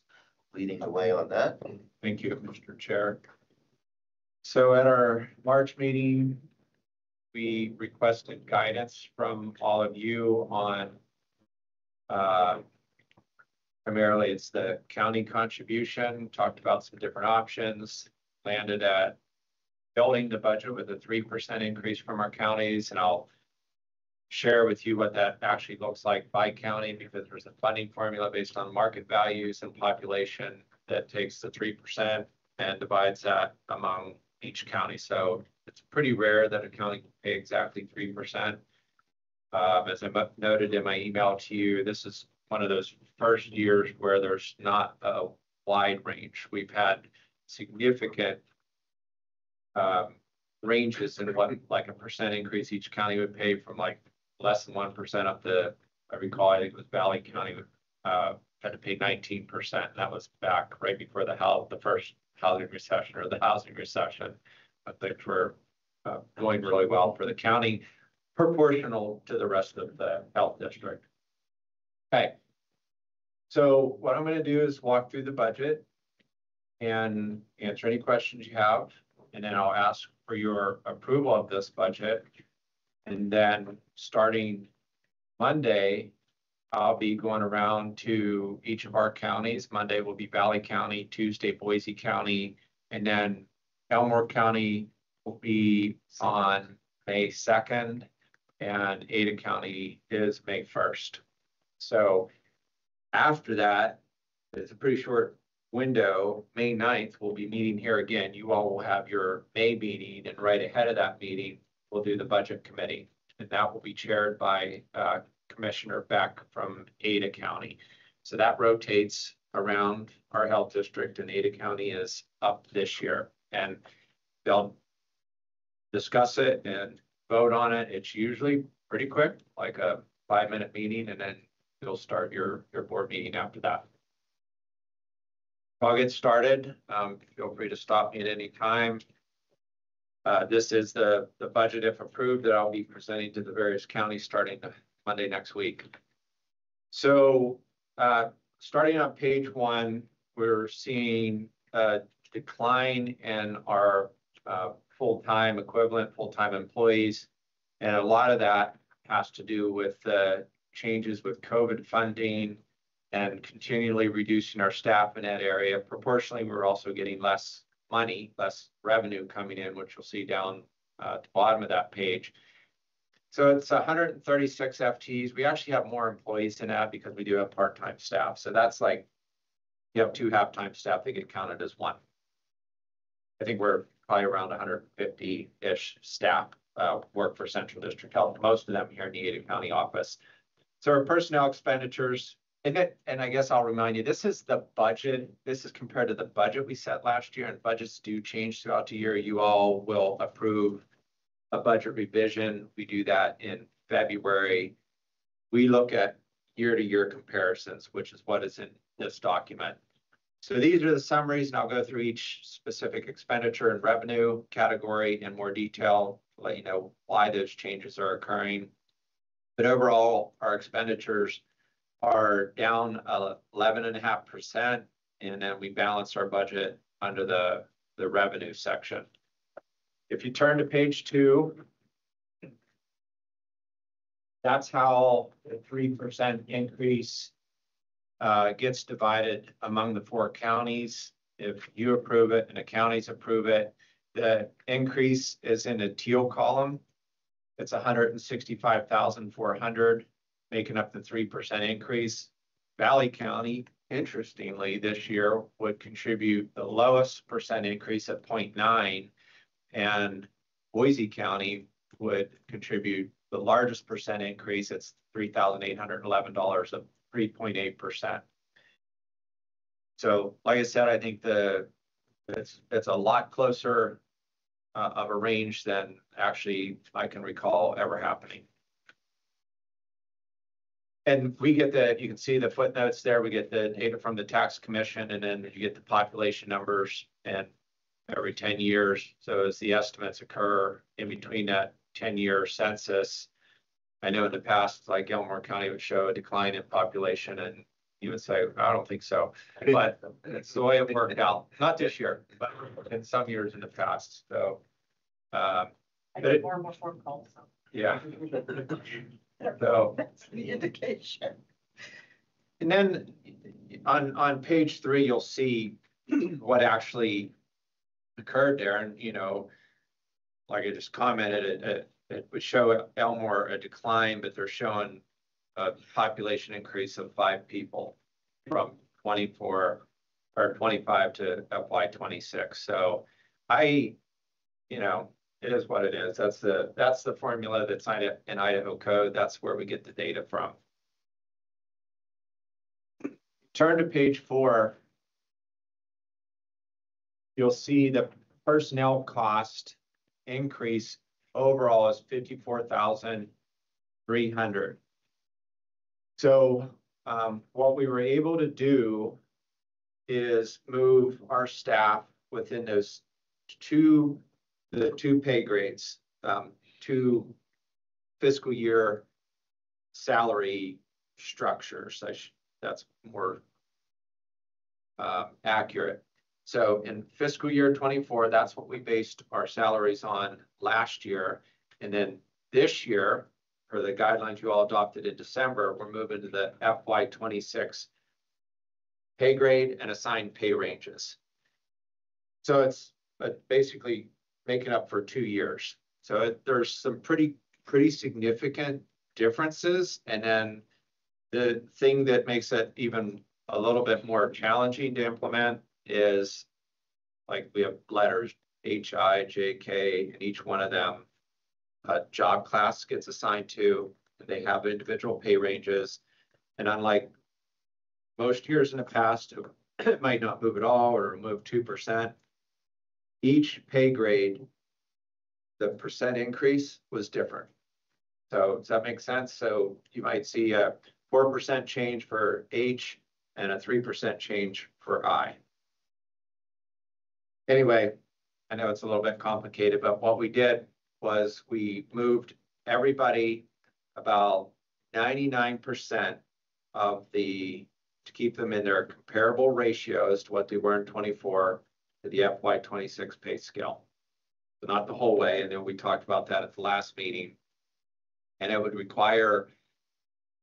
leading the way on that. Thank you, Mr. Chair. So at our March meeting, we requested guidance from all of you on primarily it's the county contribution, talked about some different options, landed at building the budget with a 3% increase from our counties. And I'll share with you what that actually looks like by county, because there's a funding formula based on market values and population that takes the 3% and divides that among each county. So it's pretty rare that a county can pay exactly 3%. As I noted in my email to you, this is one of those first years where there's not a wide range. We've had significant ranges in what like a percent increase each county would pay, from like less than 1% up to, I recall, I think it was Valley County had to pay 19%. That was back right before the first housing recession or the housing recession. But things were going really well for the county, proportional to the rest of the health district. Okay. So what I'm going to do is walk through the budget and answer any questions you have. And then I'll ask for your approval of this budget. And then starting Monday, I'll be going around to each of our counties. Monday will be Valley County, Tuesday, Boise County, and then Elmore County will be on May 2nd, and Ada County is May 1st. So after that, it's a pretty short window. May 9th, we'll be meeting here again. You all will have your May meeting, and right ahead of that meeting, we'll do the budget committee. And that will be chaired by Commissioner Beck from Ada County. So that rotates around our health district, and Ada County is up this year. And they'll discuss it and vote on it. It's usually pretty quick, like a 5-minute meeting, and then you'll start your board meeting after that. I'll get started. Feel free to stop me at any time. This is the budget, if approved, that I'll be presenting to the various counties starting Monday next week. So starting on page 1, we're seeing a decline in our full-time employees. And a lot of that has to do with the changes with COVID funding and continually reducing our staff in that area. Proportionally, we're also getting less money, less revenue coming in, which you'll see down at the bottom of that page. So it's 136 FTEs. We actually have more employees than that because we do have part-time staff. So that's like, you have 2 half-time staff, they get counted as 1. I think we're probably around 150-ish staff work for Central District Health, most of them here in the Ada County office. So our personnel expenditures, and I guess I'll remind you, this is the budget. This is compared to the budget we set last year, and budgets do change throughout the year. You all will approve a budget revision. We do that in February. We look at year-to-year comparisons, which is what is in this document. So these are the summaries, and I'll go through each specific expenditure and revenue category in more detail to let you know why those changes are occurring. But overall, our expenditures are down 11.5%, and then we balance our budget under the revenue section. If you turn to page 2, that's how the 3% increase gets divided among the 4 counties. If you approve it and the counties approve it, the increase is in the teal column. It's 165,400, making up the 3% increase. Valley County, interestingly, this year would contribute the lowest percent increase at 0.9, and Boise County would contribute the largest percent increase. It's $3,811 of 3.8%. So, like I said, I think it's a lot closer of a range than actually I can recall ever happening. And we get you can see the footnotes there. We get the data from the tax commission, and then you get the population numbers. And every 10 years. So as the estimates occur in between that 10-year census, I know in the past, like Elmore County would show a decline in population, and you would say, I don't think so. But it's the way it worked out. Not this year, but in some years in the past. So, I get more and more phone calls. So. Yeah. So That's the indication. And then on page 3, you'll see what actually occurred there. And, you know, like I just commented, it would show Elmore a decline, but they're showing a population increase of 5 people from 24 or 25 to FY 26. So you know, it is what it is. That's the formula that's in Idaho code. That's where we get the data from. Turn to page 4. You'll see the personnel cost increase overall is $54,300. So what we were able to do is move our staff within those two pay grades, 2 fiscal year salary structures. That's more accurate. So in fiscal year 24, that's what we based our salaries on last year. And then this year, for the guidelines you all adopted in December, we're moving to the FY 26 pay grade and assigned pay ranges. So it's basically making up for 2 years. So there's some pretty significant differences. And then the thing that makes it even a little bit more challenging to implement is, like, we have letters H, I, J, K, and each one of them a job class gets assigned to, and they have individual pay ranges. And unlike most years in the past, it might not move at all or move 2%. Each pay grade, the percent increase was different. So does that make sense? So you might see a 4% change for H and a 3% change for I. Anyway, I know it's a little bit complicated, but what we did was we moved everybody about 99% to keep them in their comparable ratios to what they were in 24 to the FY 26 pay scale. But not the whole way. And then we talked about that at the last meeting. And it would require,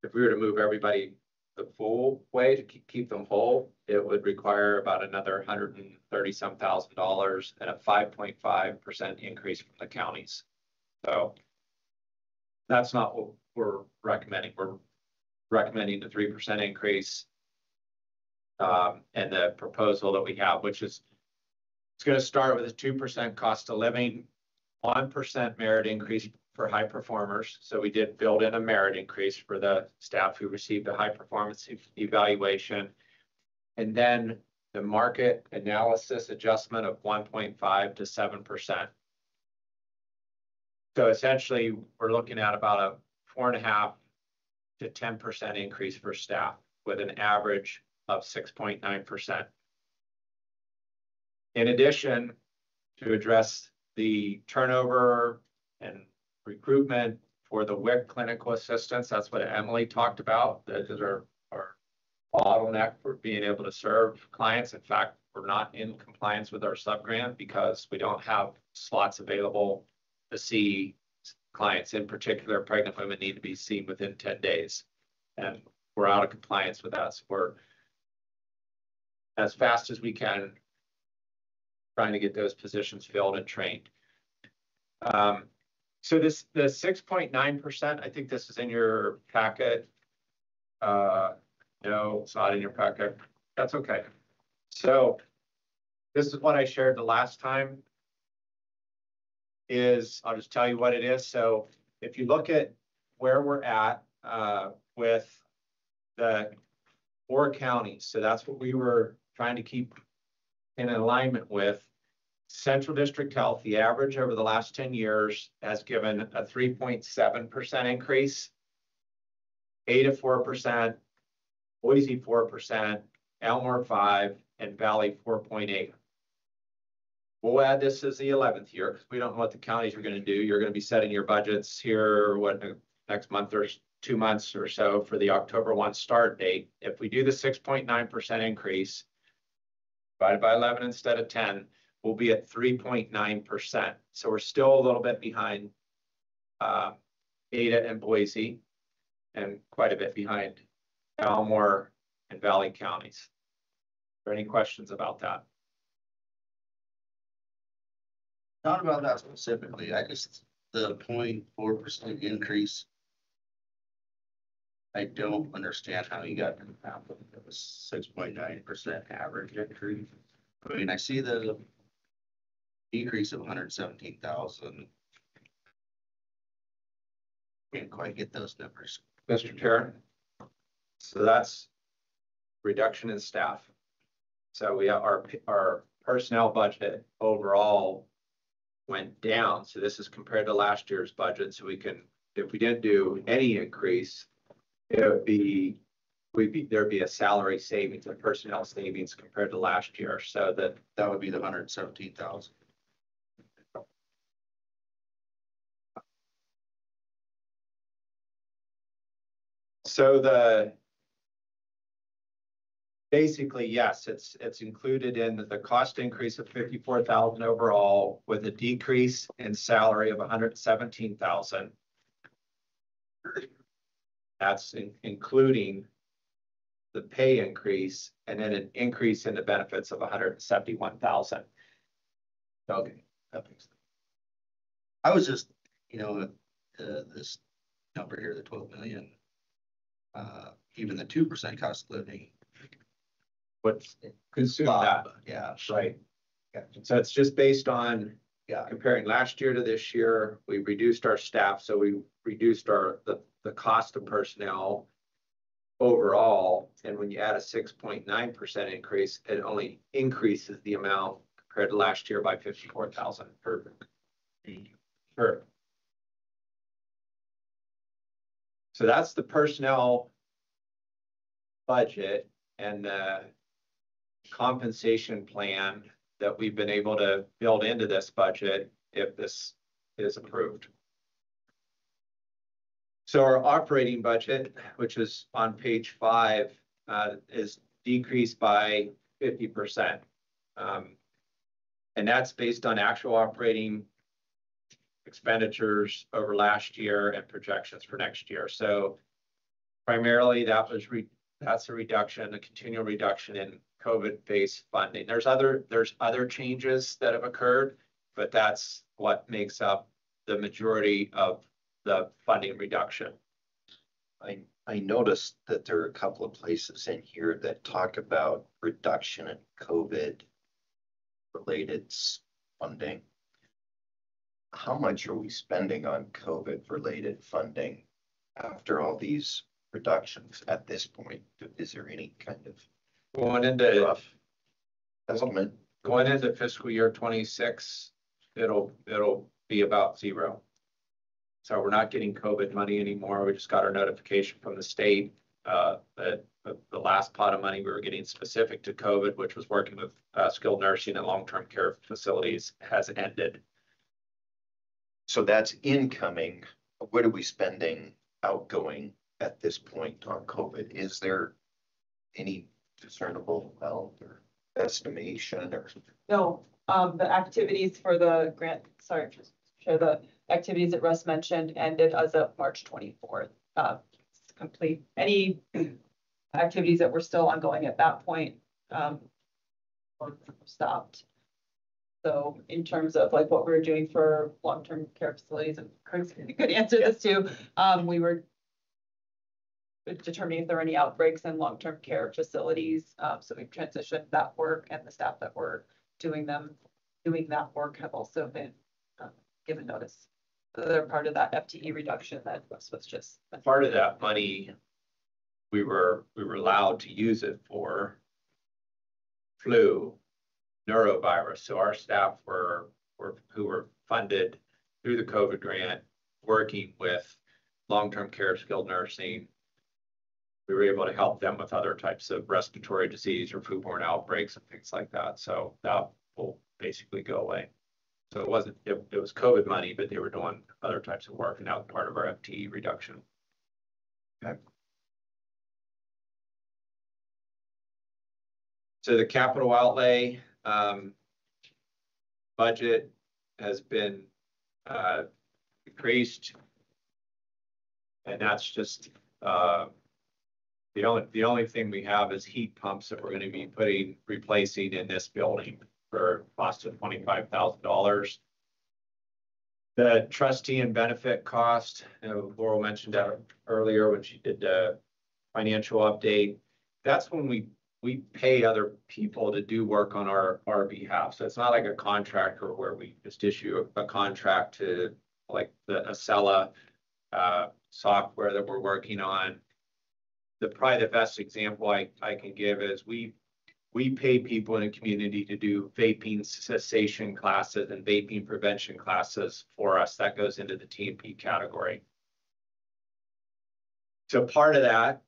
if we were to move everybody the full way to keep them whole, it would require about another $130-some thousand and a 5.5% increase from the counties. So that's not what we're recommending. We're recommending the 3% increase and the proposal that we have, which is it's going to start with a 2% cost of living, 1% merit increase for high performers. So we did build in a merit increase for the staff who received a high performance evaluation. And then the market analysis adjustment of 1.5 to 7%. So essentially, we're looking at about a 4.5 to 10% increase for staff with an average of 6.9%. In addition, to address the turnover and recruitment for the WIC clinical assistants, that's what Emily talked about. That is our bottleneck for being able to serve clients. In fact, we're not in compliance with our subgrant because we don't have slots available to see clients. In particular, pregnant women need to be seen within 10 days. And we're out of compliance with that. So we're, as fast as we can, trying to get those positions filled and trained. So the 6.9%, I think this is in your packet. No, it's not in your packet. That's okay. So this is what I shared the last time. I'll just tell you what it is. So if you look at where we're at with the 4 counties, so that's what we were trying to keep in alignment with. Central District Health, the average over the last 10 years has given a 3.7% increase, Ada 4%, Boise 4%, Elmore 5%, and Valley 4.8%. We'll add this as the 11th year because we don't know what the counties are going to do. You're going to be setting your budgets here, next month or 2 months or so for the October 1 start date. If we do the 6.9% increase, divided by 11 instead of 10, we'll be at 3.9%. So we're still a little bit behind Ada and Boise, and quite a bit behind Elmore and Valley counties. Are there any questions about that? Not about that specifically. I just, the 0.4% increase. I don't understand how you got to half of it. It was 6.9% average increase. I mean, I see the decrease of 117,000. Can't quite get those numbers. Mr. Chair. So that's reduction in staff. So we have our personnel budget overall went down. So this is compared to last year's budget. So we can, if we didn't do any increase, it would be, there'd be a salary savings, a personnel savings compared to last year. So that would be the 117,000. So basically, yes, it's included in the cost increase of 54,000 overall with a decrease in salary of 117,000. That's including the pay increase and then an increase in the benefits of 171,000. Okay, that makes sense. I was just, this number here, the 12 million, even the 2% cost of living. What's consumed that? Yeah. Right. Yeah. So it's just based on comparing last year to this year. We reduced our staff, so we reduced the cost of personnel overall. And when you add a 6.9% increase, it only increases the amount compared to last year by 54,000 per. Sure. So that's the personnel budget and the compensation plan that we've been able to build into this budget if this is approved. So our operating budget, which is on page 5, is decreased by 50%. And that's based on actual operating expenditures over last year and projections for next year. So primarily that's a reduction, a continual reduction in COVID-based funding. There's other changes that have occurred, but that's what makes up the majority of the funding reduction. I noticed that there are a couple of places in here that talk about reduction in COVID related funding. How much are we spending on COVID related funding after all these reductions at this point? Is there any kind of going into rough estimate? Going into fiscal year 26, it'll be about zero. So we're not getting COVID money anymore. We just got our notification from the state that the last pot of money we were getting specific to COVID, which was working with skilled nursing and long-term care facilities, has ended. So that's incoming. What are we spending outgoing at this point on COVID? Is there any discernible amount or estimation or? No, the activities for the grant, sorry, just share the activities that Russ mentioned ended as of March 24th. Complete any activities that were still ongoing at that point were stopped. So in terms of like what we were doing for long-term care facilities, and Chris could answer this too, we were determining if there were any outbreaks in long-term care facilities. So we've transitioned that work, and the staff that were doing that work have also been given notice. So they're part of that FTE reduction that was just part of that money. We were allowed to use it for flu, neurovirus. So our staff who were funded through the COVID grant, working with long-term care, skilled nursing. We were able to help them with other types of respiratory disease or foodborne outbreaks and things like that. So that will basically go away. So it wasn't, it was COVID money, but they were doing other types of work, and that was part of our FTE reduction. Okay. So the capital outlay budget has been decreased, and that's just the only thing we have is heat pumps that we're going to be replacing in this building for a cost of $25,000. The trustee and benefit cost, Laurel mentioned that earlier when she did the financial update. That's when we pay other people to do work on our behalf. So it's not like a contractor where we just issue a contract to like the Acela software that we're working on. Probably the best example I can give is we pay people in a community to do vaping cessation classes and vaping prevention classes for us. That goes into the T&P category. So part of that,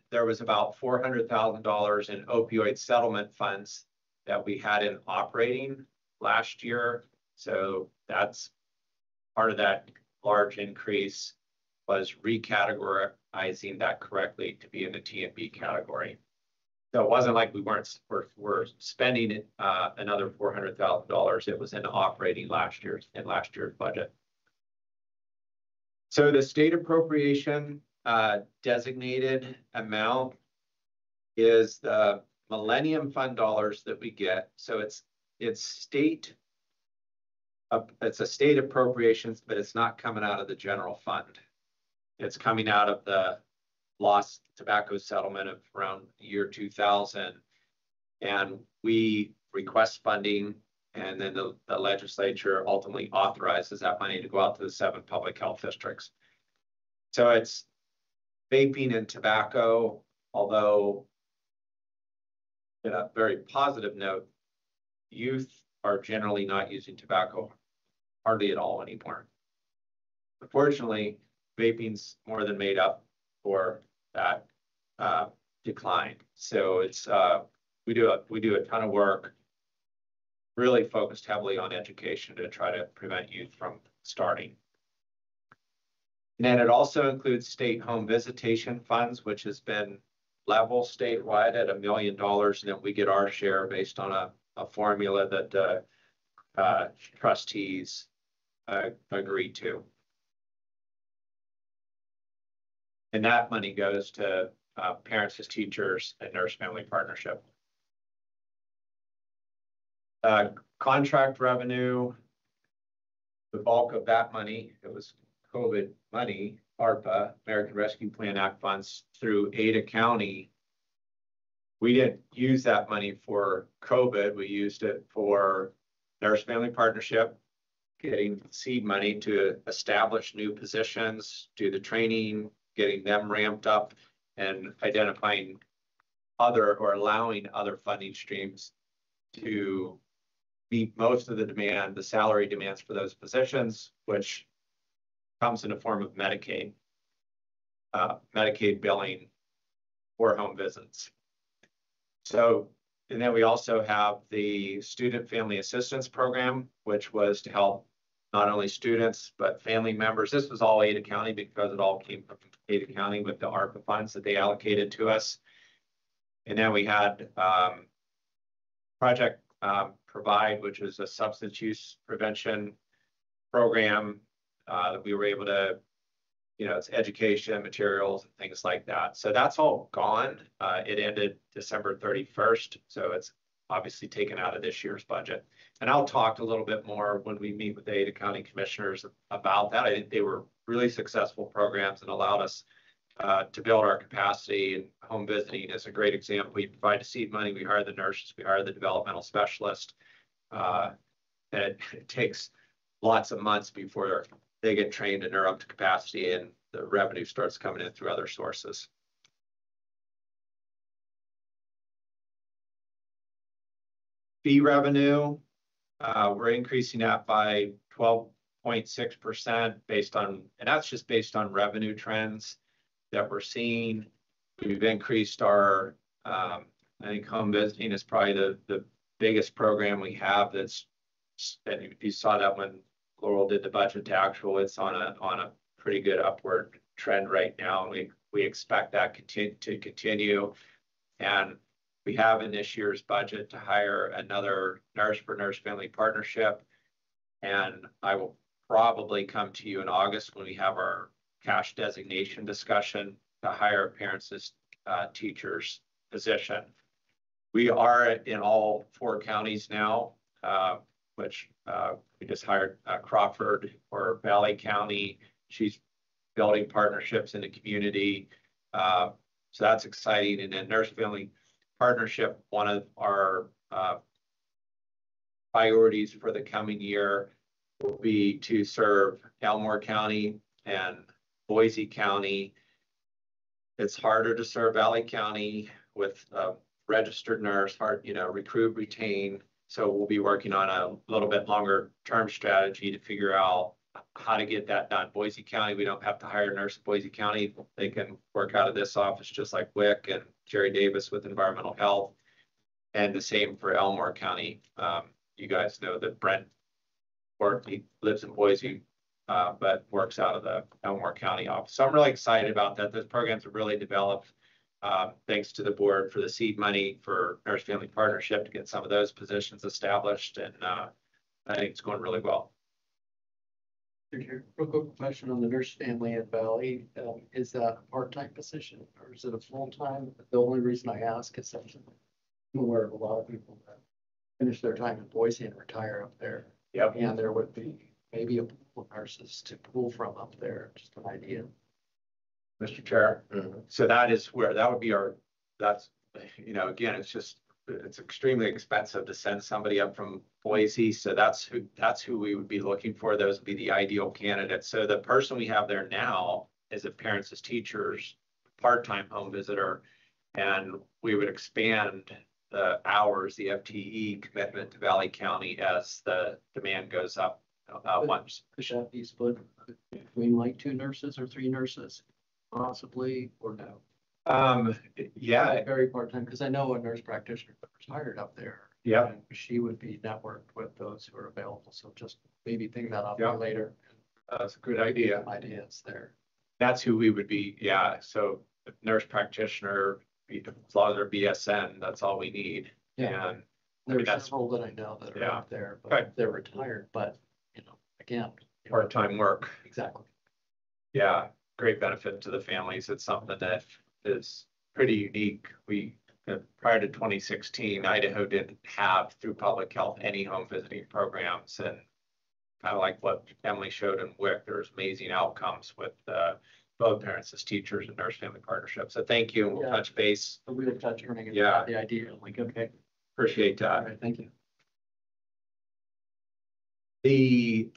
there was about $400,000 in opioid settlement funds that we had in operating last year. So that's part of that large increase was recategorizing that correctly to be in the T&B category. So it wasn't like we're spending another $400,000. It was in operating last year's budget. So the state appropriation designated amount is the Millennium Fund dollars that we get. So it's a state appropriations, but it's not coming out of the general fund. It's coming out of the lost tobacco settlement of around the year 2000. And we request funding, and then the legislature ultimately authorizes that money to go out to the 7 public health districts. So it's vaping and tobacco, although in a very positive note, youth are generally not using tobacco hardly at all anymore. Unfortunately, vaping's more than made up for that decline. So it's we do a ton of work, really focused heavily on education to try to prevent youth from starting. And then it also includes state home visitation funds, which has been level statewide at $1 million, and then we get our share based on a formula that trustees agree to. And that money goes to parents as teachers and nurse-family partnership. Contract revenue, the bulk of that money, it was COVID money, ARPA, American Rescue Plan Act funds through Ada County. We didn't use that money for COVID. We used it for nurse-family partnership, getting seed money to establish new positions, do the training, getting them ramped up, and identifying other or allowing other funding streams to meet most of the demand, the salary demands for those positions, which comes in the form of Medicaid billing for home visits. So, and then we also have the Student Family Assistance Program, which was to help not only students, but family members. This was all Ada County because it all came from Ada County with the ARPA funds that they allocated to us. And then we had Project Provide, which is a substance use prevention program that we were able to, it's education, materials, and things like that. So that's all gone. It ended December 31st. So it's obviously taken out of this year's budget. And I'll talk a little bit more when we meet with the Ada County commissioners about that. I think they were really successful programs and allowed us to build our capacity, and home visiting is a great example. We provide the seed money, we hire the nurses, we hire the developmental specialist. And it takes lots of months before they get trained and they're up to capacity, and the revenue starts coming in through other sources. Fee revenue, we're increasing that by 12.6% based on, and that's just based on revenue trends that we're seeing. We've increased our, I think home visiting is probably the biggest program we have that's, and you saw that when Laurel did the budget to actual, it's on a pretty good upward trend right now. And we expect that to continue. And we have in this year's budget to hire another nurse for Nurse Family Partnership. And I will probably come to you in August when we have our cash designation discussion to hire a parents as teachers position. We are in all 4 counties now, which we just hired Crawford for Valley County. She's building partnerships in the community. So that's exciting. And then Nurse Family Partnership, one of our priorities for the coming year will be to serve Elmore County and Boise County. It's harder to serve Valley County with a registered nurse, recruit, retain. So we'll be working on a little bit longer term strategy to figure out how to get that done. Boise County, we don't have to hire a nurse in Boise County. They can work out of this office just like Wick and Jerry Davis with environmental health. And the same for Elmore County. You guys know that Brent he lives in Boise, but works out of the Elmore County office. So I'm really excited about that. Those programs have really developed. Thanks to the board for the seed money for Nurse Family Partnership to get some of those positions established. And I think it's going really well. Real quick question on the Nurse Family at Valley. Is that a part-time position or is it a full-time? The only reason I ask is that I'm aware of a lot of people that finish their time in Boise and retire up there. Yep. And there would be maybe a pool of nurses to pull from up there. Just an idea. Mr. Chair. So that is where that would be that's, again, it's extremely expensive to send somebody up from Boise. So that's who we would be looking for. Those would be the ideal candidates. So the person we have there now is a parents as teachers, part-time home visitor, and we would expand the hours, the FTE commitment to Valley County as the demand goes up once. Could that be split between like 2 nurses or 3 nurses, possibly, or no? Yeah. Very part-time, because I know a nurse practitioner that retired up there. Yeah. And she would be networked with those who are available. So just maybe think that up later. That's a good idea. Ideas there. That's who we would be. Yeah. So nurse practitioner, as long as they're BSN, that's all we need. Yeah. And there are several that I know that are out there, but they're retired. But again, part-time work. Exactly. Yeah, great benefit to the families. It's something that is pretty unique. We prior to 2016, Idaho didn't have through public health any home visiting programs, and kind of like what Emily showed in Wick, there's amazing outcomes with both parents as teachers and Nurse Family Partnership. So thank you, and we'll touch base. We'll touch earning the idea. Like, okay, appreciate that. All right, thank you. The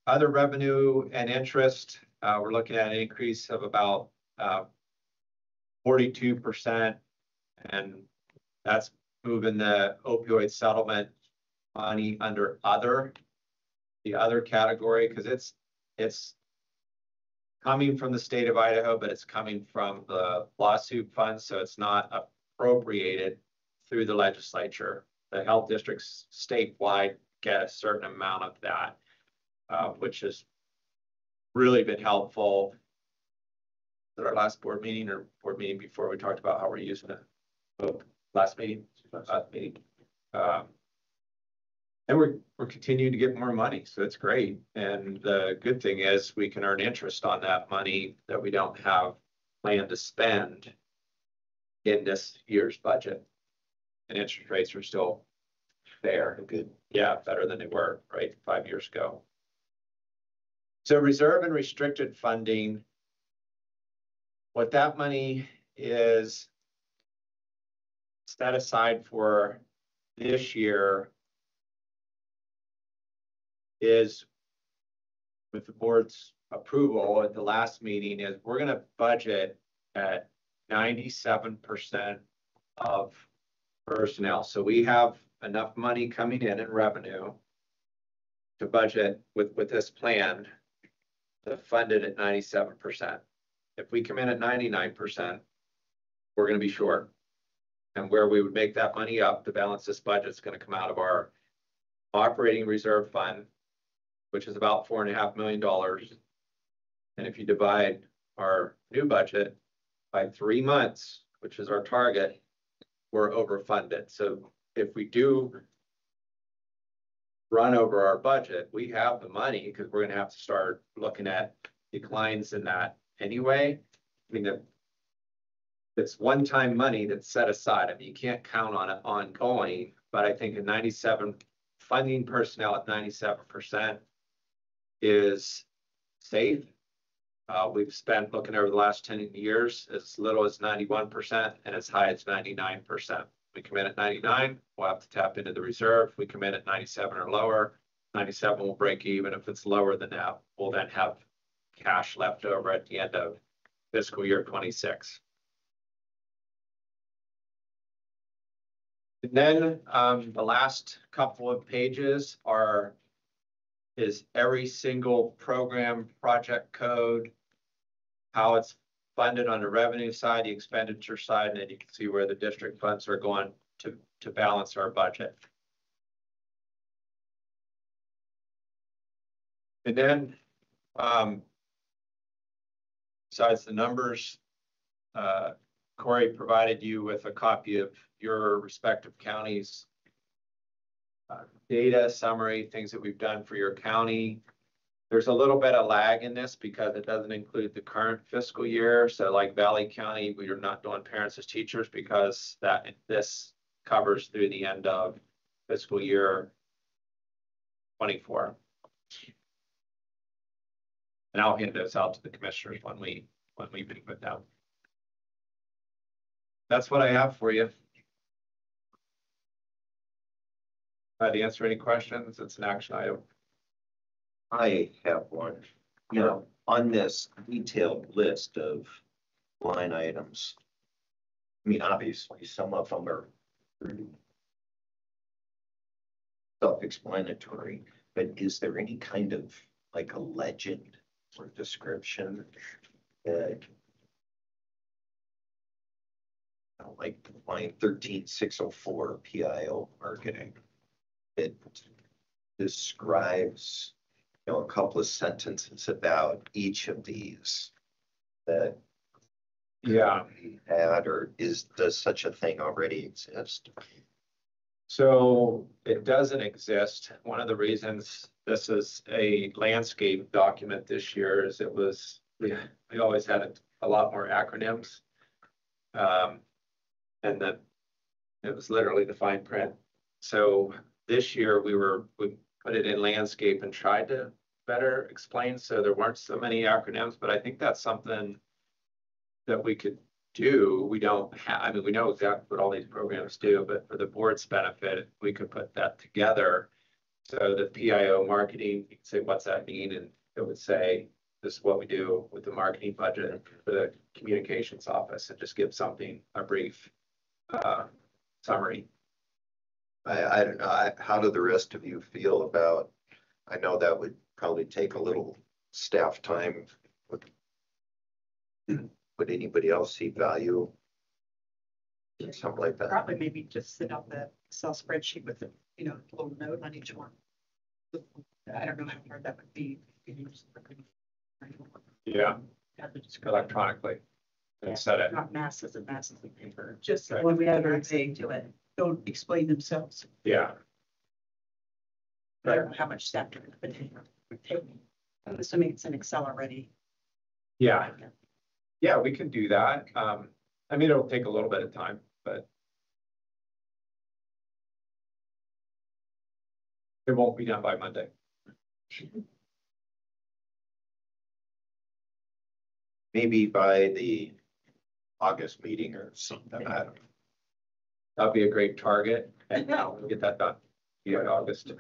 other revenue and interest, we're looking at an increase of about 42%, and that's moving the opioid settlement money under the other category, because it's coming from the state of Idaho, but it's coming from the lawsuit funds, so it's not appropriated through the legislature. The health districts statewide get a certain amount of that, which has really been helpful. At our last board meeting or board meeting before, we talked about how we're using it. Last meeting. And we're continuing to get more money, so it's great. And the good thing is we can earn interest on that money that we don't have planned to spend in this year's budget. And interest rates are still fair. Good. Yeah, better than they were, right, 5 years ago. So reserve and restricted funding, what that money is set aside for this year is, with the board's approval at the last meeting, is we're going to budget at 97% of personnel. So we have enough money coming in revenue to budget with this plan to fund it at 97%. If we come in at 99%, we're going to be short. And where we would make that money up to balance this budget is going to come out of our operating reserve fund, which is about $4.5 million. And if you divide our new budget by 3 months, which is our target, we're overfunded. So if we do run over our budget, we have the money because we're going to have to start looking at declines in that anyway. I mean, it's one-time money that's set aside. I mean, you can't count on it ongoing, but I think funding personnel at 97% is safe. We've spent, looking over the last 10 years, as little as 91% and as high as 99%. We come in at 99, we'll have to tap into the reserve. We come in at 97 or lower, 97 will break even. If it's lower than that, we'll then have cash left over at the end of fiscal year 26. And then the last couple of pages is every single program project code, how it's funded on the revenue side, the expenditure side, and then you can see where the district funds are going to balance our budget. And then besides the numbers, Corey provided you with a copy of your respective counties' data summary, things that we've done for your county. There's a little bit of lag in this because it doesn't include the current fiscal year. So like Valley County, we are not doing parents as teachers because this covers through the end of fiscal year 24. And I'll hand those out to the commissioners when we meet with them. That's what I have for you. To answer any questions, it's an action item. I have one. You know, on this detailed list of line items, I mean, obviously, some of them are pretty self-explanatory, but is there any kind of like a legend or description that, like line 13604 PIO marketing, it describes, you know, a couple of sentences about each of these that we had, or does such a thing already exist? So it doesn't exist. One of the reasons this is a landscape document this year is we always had a lot more acronyms. And then it was literally the fine print. So this year we put it in landscape and tried to better explain so there weren't so many acronyms, but I think that's something that we could do. We don't have, I mean, we know exactly what all these programs do, but for the board's benefit, we could put that together. So the PIO marketing, you can say, what's that mean? And it would say, this is what we do with the marketing budget for the communications office, and just give something, a brief summary. I don't know. How do the rest of you feel about, I know that would probably take a little staff time. Would anybody else see value in something like that? Probably maybe just set up the Excel spreadsheet with a, you know, a little note on each one. I don't know how hard that would be. Yeah, electronically. And set it. Not masses and masses of paper, just Right. when we have everything to it, don't explain themselves. Yeah. I don't know how much staff to put in. I'm assuming it's in Excel already. Yeah. Yeah, we can do that. I mean, it'll take a little bit of time, but it won't be done by Monday. Maybe by the August meeting or something. I don't know. That'd be a great target, and we'll get that done. Yeah, August.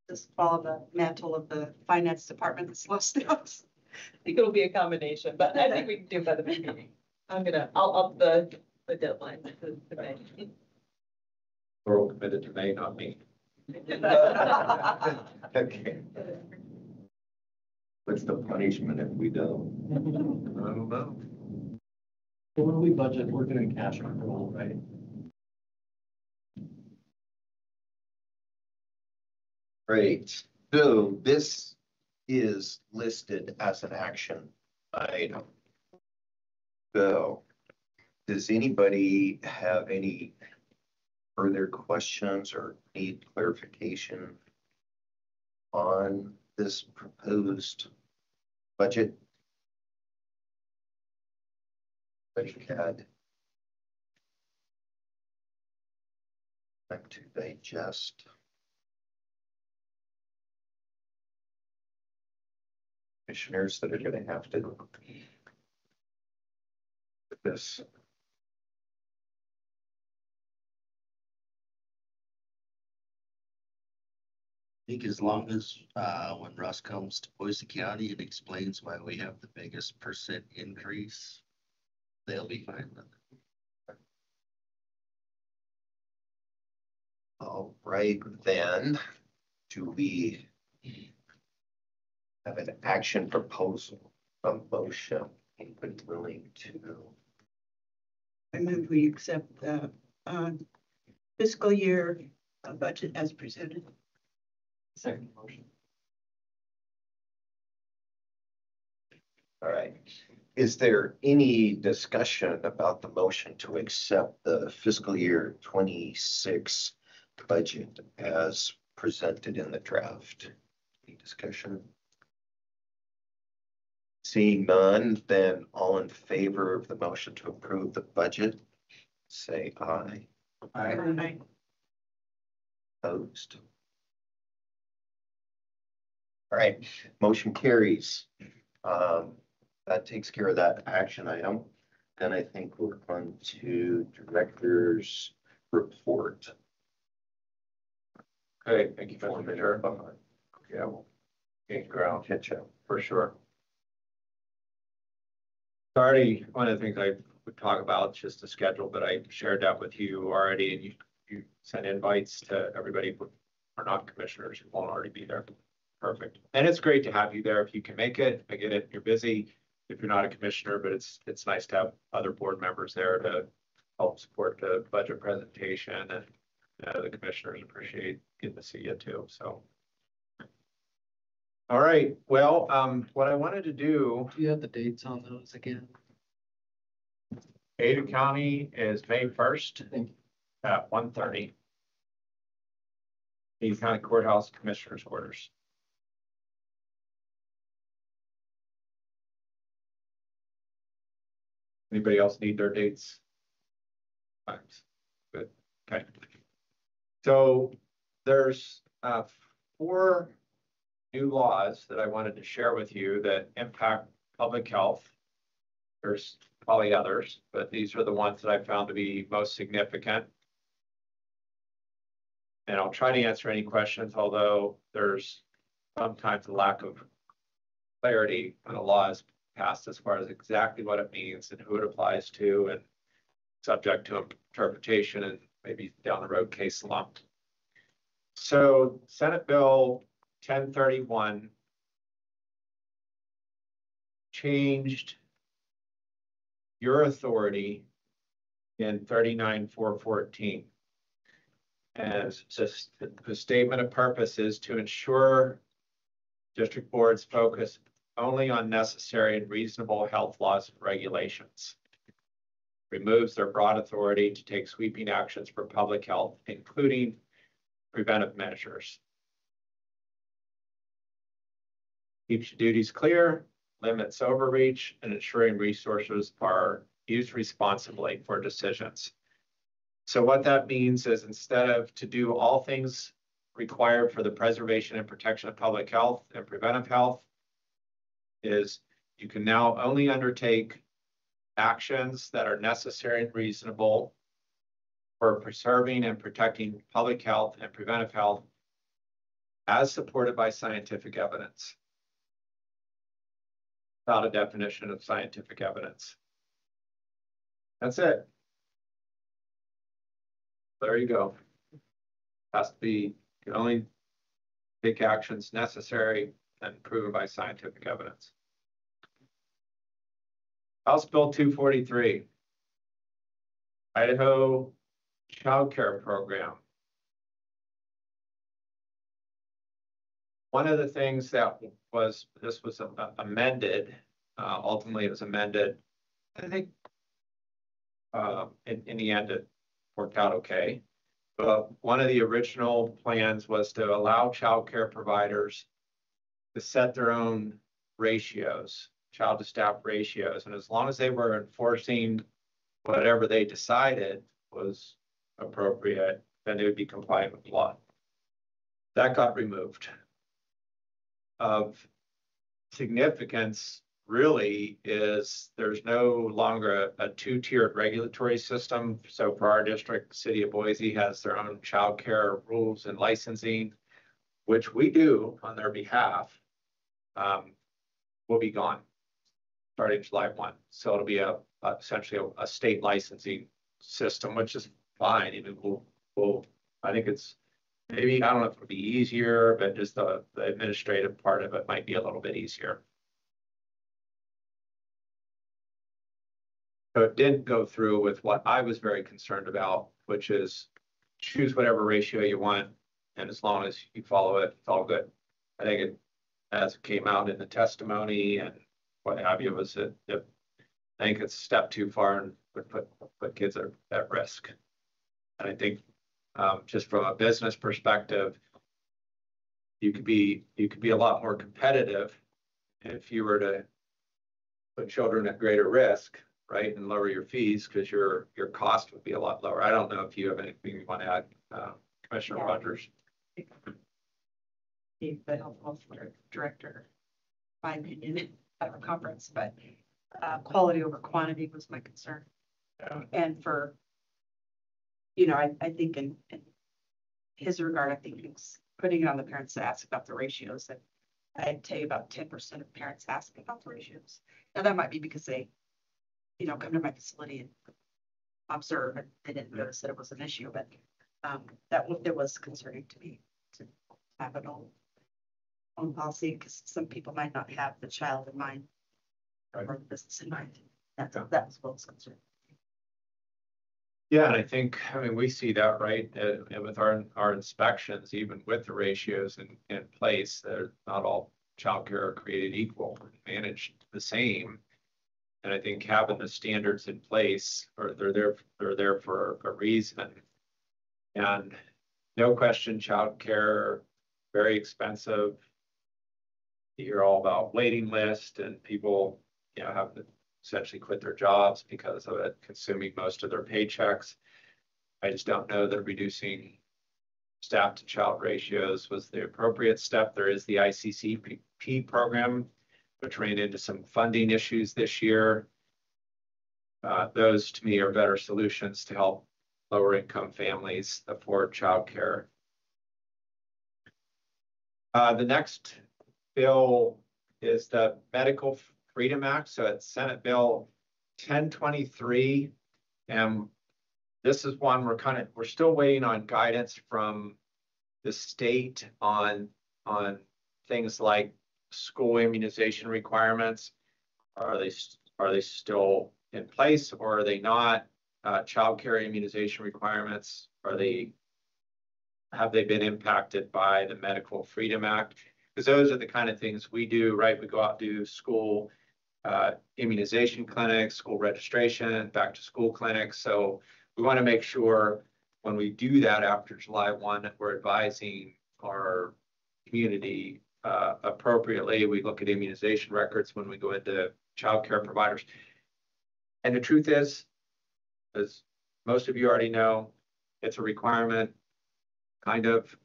Just follow the mantle of the finance department that's lost us. I think it'll be a combination, but I think we can do it by the meeting. I'll up the deadline to May. We're all committed to May, not me. Okay. What's the punishment if we don't? I don't know. Well, when we budget, we're doing cash control, right? Great. So this is listed as an action item. So does anybody have any further questions or need clarification on this proposed budget? Budget had time to digest. Commissioners that are going to have to with this. I think as long as, when Russ comes to Boise County and explains why we have the biggest percent increase, they'll be fine with it. All right, then, do we have an action proposal, a motion? Anybody willing to? I move we accept the fiscal year budget as presented. Second motion. All right. Is there any discussion about the motion to accept the fiscal year 26 budget as presented in the draft? Any discussion? Seeing none, then all in favor of the motion to approve the budget, say aye. Aye. Opposed? All right, motion carries. That takes care of that action item. Then I think we're on to director's report. Okay, thank you, Mr. Chair. Yeah, we'll gain ground, Catch up. for sure. Already, one of the things I would talk about, just the schedule, but I shared that with you already, and you sent invites to everybody who are not commissioners who won't already be there. Perfect. And it's great to have you there if you can make it. I get it, you're busy if you're not a commissioner, but it's nice to have other board members there to help support the budget presentation, and the commissioners appreciate getting to see you too. So, all right. Well, what I wanted to do. Do you have the dates on those again? Ada County is May 1st at 1:30. Ada County Courthouse Commissioners Quarters. Anybody else need their dates? Times. Good. Okay. So there's 4 new laws that I wanted to share with you that impact public health. There's probably others, but these are the ones that I found to be most significant. And I'll try to answer any questions, although there's sometimes a lack of clarity when a law is passed as far as exactly what it means and who it applies to, and subject to interpretation and maybe down the road case law. So Senate Bill 1031 changed your authority in 39-414. And just the statement of purpose is to ensure district boards focus only on necessary and reasonable health laws and regulations. Removes their broad authority to take sweeping actions for public health, including preventive measures. Keeps your duties clear, limits overreach, and ensuring resources are used responsibly for decisions. So what that means is, instead of to do all things required for the preservation and protection of public health and preventive health, is you can now only undertake actions that are necessary and reasonable for preserving and protecting public health and preventive health as supported by scientific evidence. Without a definition of scientific evidence. That's it. There you go. Has to be, you can only take actions necessary and proven by scientific evidence. House Bill 243, Idaho Child Care Program. one of the things that this was amended, ultimately it was amended, I think in the end it worked out okay. But one of the original plans was to allow child care providers to set their own ratios, child to staff ratios. And as long as they were enforcing whatever they decided was appropriate, then they would be compliant with the law. That got removed. Of significance really is there's no longer a two-tiered regulatory system. So for our district, the city of Boise has their own child care rules and licensing, which we do on their behalf, will be gone starting July 1. So it'll be essentially a state licensing system, which is fine. Even I think it's maybe, I don't know if it'll be easier, but just the administrative part of it might be a little bit easier. So it didn't go through with what I was very concerned about, which is choose whatever ratio you want. And as long as you follow it, it's all good. I think it, as it came out in the testimony and what have you, was I think it's a step too far and would put kids at risk. And I think just from a business perspective, you could be a lot more competitive if you were to put children at greater risk, right, and lower your fees because your cost would be a lot lower. I don't know if you have anything you want to add, Commissioner Rogers. The health director, my opinion, at our conference, but quality over quantity was my concern. Yeah. And for, I think in his regard, I think he was putting it on the parents to ask about the ratios. And I'd tell you about 10% of parents ask about the ratios. Now that might be because they, come to my facility and observe and they didn't notice that it was an issue, but that was concerning to me to have it on policy because some people might not have the child in mind or the business in mind. That was what was concerned. Yeah, and I mean, we see that, right, with our inspections, even with the ratios in place, they're not all childcare are created equal, managed the same. And I think having the standards in place, or they're there for a reason. And no question, childcare, very expensive. You hear all about waiting list and people, have to essentially quit their jobs because of it consuming most of their paychecks. I just don't know that reducing staff to child ratios was the appropriate step. There is the ICCP program, which ran into some funding issues this year. Those to me are better solutions to help lower income families afford childcare. The next bill is the Medical Freedom Act. So it's Senate Bill 1023. And this is one we're still waiting on guidance from the state on things like school immunization requirements. Are they still in place or are they not? Child care immunization requirements, have they been impacted by the Medical Freedom Act? Because those are the kind of things we do, right? We go out and do school immunization clinics, school registration, back to school clinics. So we want to make sure when we do that after July 1 that we're advising our community appropriately. We look at immunization records when we go into child care providers. And the truth is, as most of you already know, it's a requirement, kind of,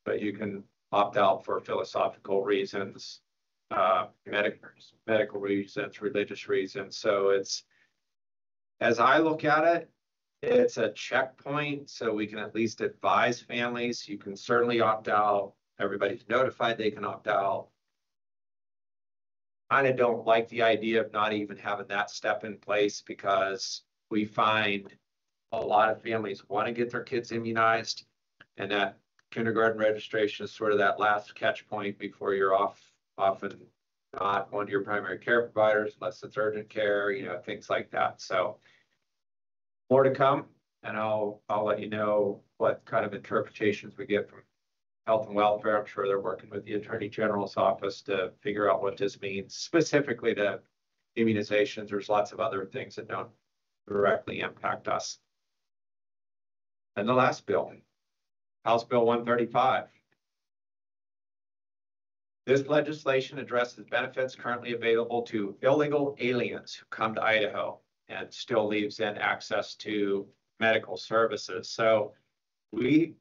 but you can opt out for philosophical reasons, medical reasons, religious reasons. So it's, as I look at it, it's a checkpoint so we can at least advise families. You can certainly opt out. Everybody's notified they can opt out. I don't like the idea of not even having that step in place because we find a lot of families want to get their kids immunized, and that kindergarten registration is sort of that last catch point before you're often not one of your primary care providers unless it's urgent care, things like that. So more to come, and I'll let you know what kind of interpretations we get from Health and Welfare. I'm sure they're working with the Attorney General's office to figure out what this means specifically to immunizations. There's lots of other things that don't directly impact us. And the last bill, House Bill 135. This legislation addresses benefits currently available to illegal aliens who come to Idaho and still leaves in access to medical services. So we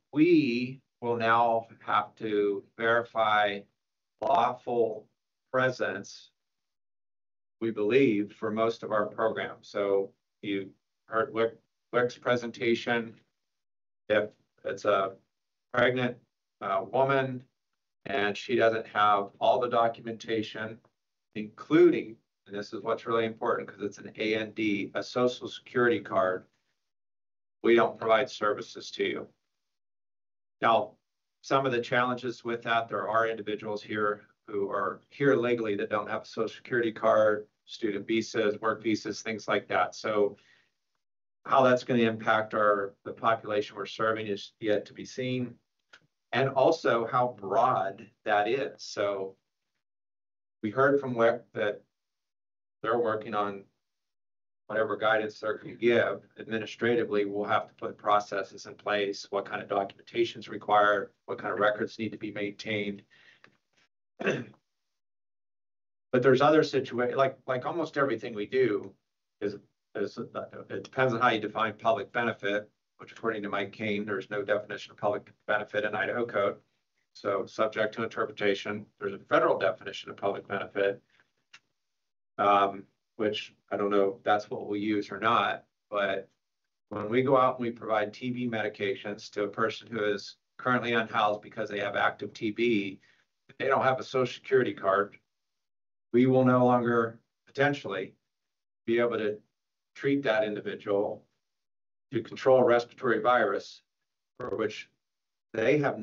will now have to verify lawful presence, we believe, for most of our programs. So you heard Wick's presentation. If it's a pregnant woman and she doesn't have all the documentation, including, and this is what's really important because it's an AND, a social security card, we don't provide services to you. Now, some of the challenges with that, there are individuals here who are here legally that don't have a social security card, student visas, work visas, things like that. So how that's going to impact the population we're serving is yet to be seen. And also how broad that is. So we heard from WIC that they're working on whatever guidance they're going to give. Administratively, we'll have to put processes in place, what kind of documentation is required, what kind of records need to be maintained. But there's other situations, like almost everything we do is it depends on how you define public benefit, which according to Mike Kane, there's no definition of public benefit in Idaho code. So subject to interpretation, there's a federal definition of public benefit, which I don't know if that's what we'll use or not, but when we go out and we provide TB medications to a person who is currently unhoused because they have active TB, if they don't have a social security card, we will no longer potentially be able to treat that individual to control a respiratory virus for which they have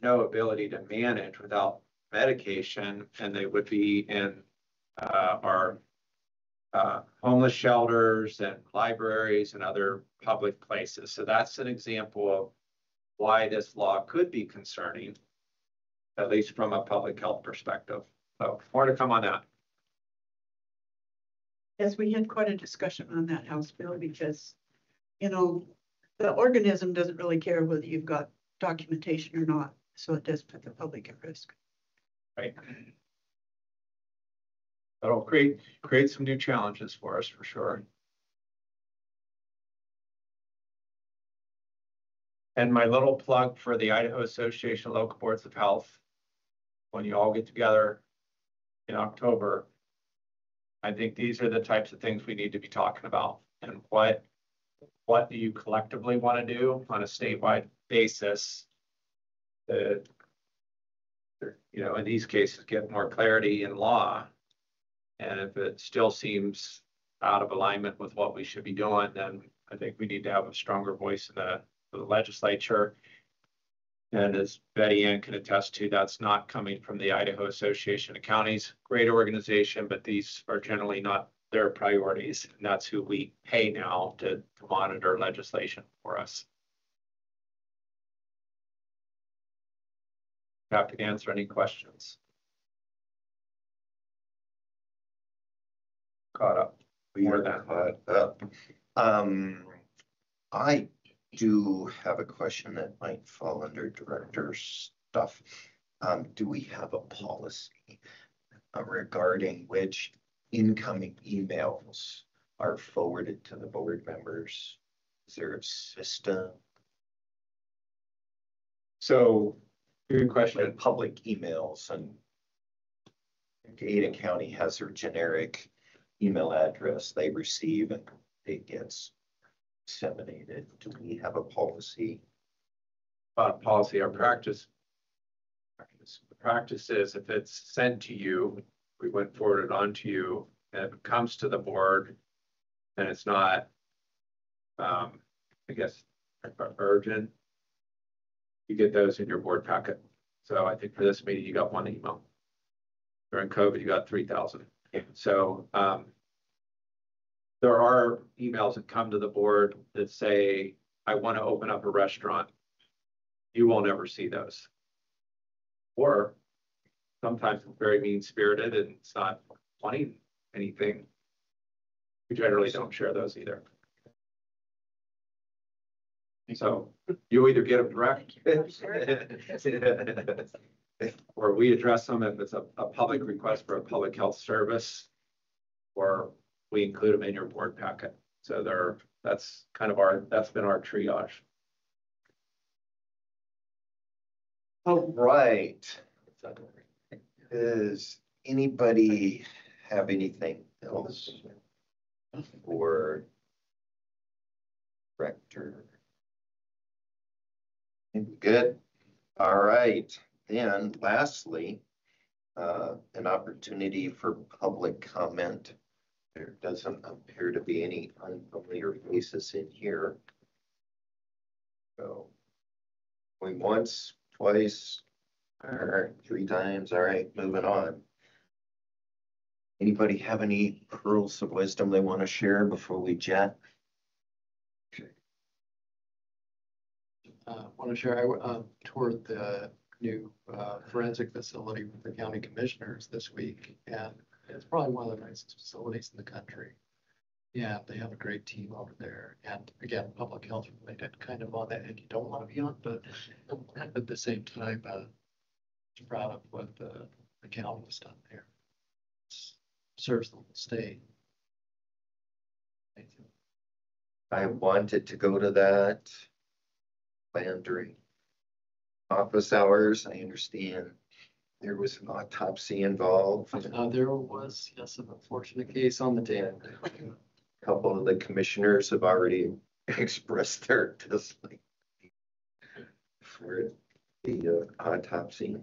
no ability to manage without medication, and they would be in our homeless shelters and libraries and other public places. So that's an example of why this law could be concerning, at least from a public health perspective. So more to come on that. Yes, we had quite a discussion on that House bill because, you know, the organism doesn't really care whether you've got documentation or not. So it does put the public at risk. Right. That'll create some new challenges for us for sure. And my little plug for the Idaho Association of Local Boards of Health, when you all get together in October, I think these are the types of things we need to be talking about. And what do you collectively want to do on a statewide basis to, you know, in these cases, get more clarity in law. And if it still seems out of alignment with what we should be doing, then I think we need to have a stronger voice in the legislature. And as Betty Ann can attest to, that's not coming from the Idaho Association of Counties. Great organization, but these are generally not their priorities. And that's who we pay now to monitor legislation for us. Happy to answer any questions. Caught up. We are caught up. I do have a question that might fall under director stuff. Do we have a policy regarding which incoming emails are forwarded to the board members? Is there a system? So, good question. Like public emails, and Ada County has their generic email address they receive and it gets disseminated. Do we have a policy? Policy, our practice. The practice is if it's sent to you, we would forward it on to you, and if it comes to the board, then it's not, I guess, urgent. You get those in your board packet. So I think for this meeting, you got one email. During COVID, you got 3,000. So there are emails that come to the board that say, I want to open up a restaurant. You will never see those. Or sometimes it's very mean spirited and it's not wanting anything. We generally don't share those either. So you either get them direct or we address them if it's a public request for a public health service, or we include them in your board packet. So that's kind of that's been our triage. All right. Does anybody have anything else for director? Good. All right. Then lastly, an opportunity for public comment. There doesn't appear to be any unfamiliar faces in here. So going once, twice, or 3 times. All right, moving on. Anybody have any pearls of wisdom they want to share before we jet? Want to share, I toured the new forensic facility with the county commissioners this week, and it's probably one of the nicest facilities in the country. Yeah, they have a great team over there, and again, public health related, kind of on that end you don't want to be on, but at the same time, proud of what the county has done there. Serves the whole state. I wanted to go to that. Planned during office hours. I understand there was an autopsy involved. There was, yes, an unfortunate case on the day. A couple of the commissioners have already expressed their dislike for the autopsy.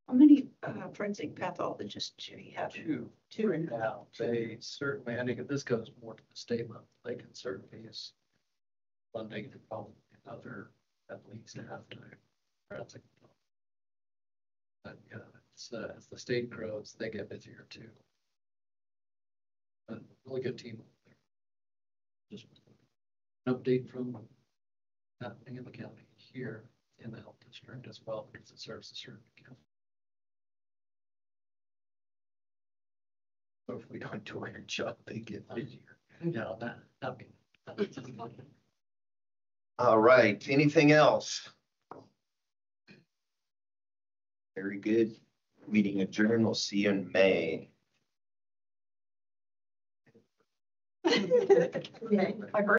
How many forensic pathologists do you have? Two. Two. Now, they certainly, I think this goes more to the state level. They can certainly use funding and probably another at least half-time forensic. But yeah, it's, as the state grows, they get busier too. But really good team over there. Just an update from happening in the county here in the health district as well, because it serves the certain county. So if we don't do our job, they get busier. Yeah, that'd be. All right. Anything else? Very good. Meeting adjourned. We'll see you in May. My birthday.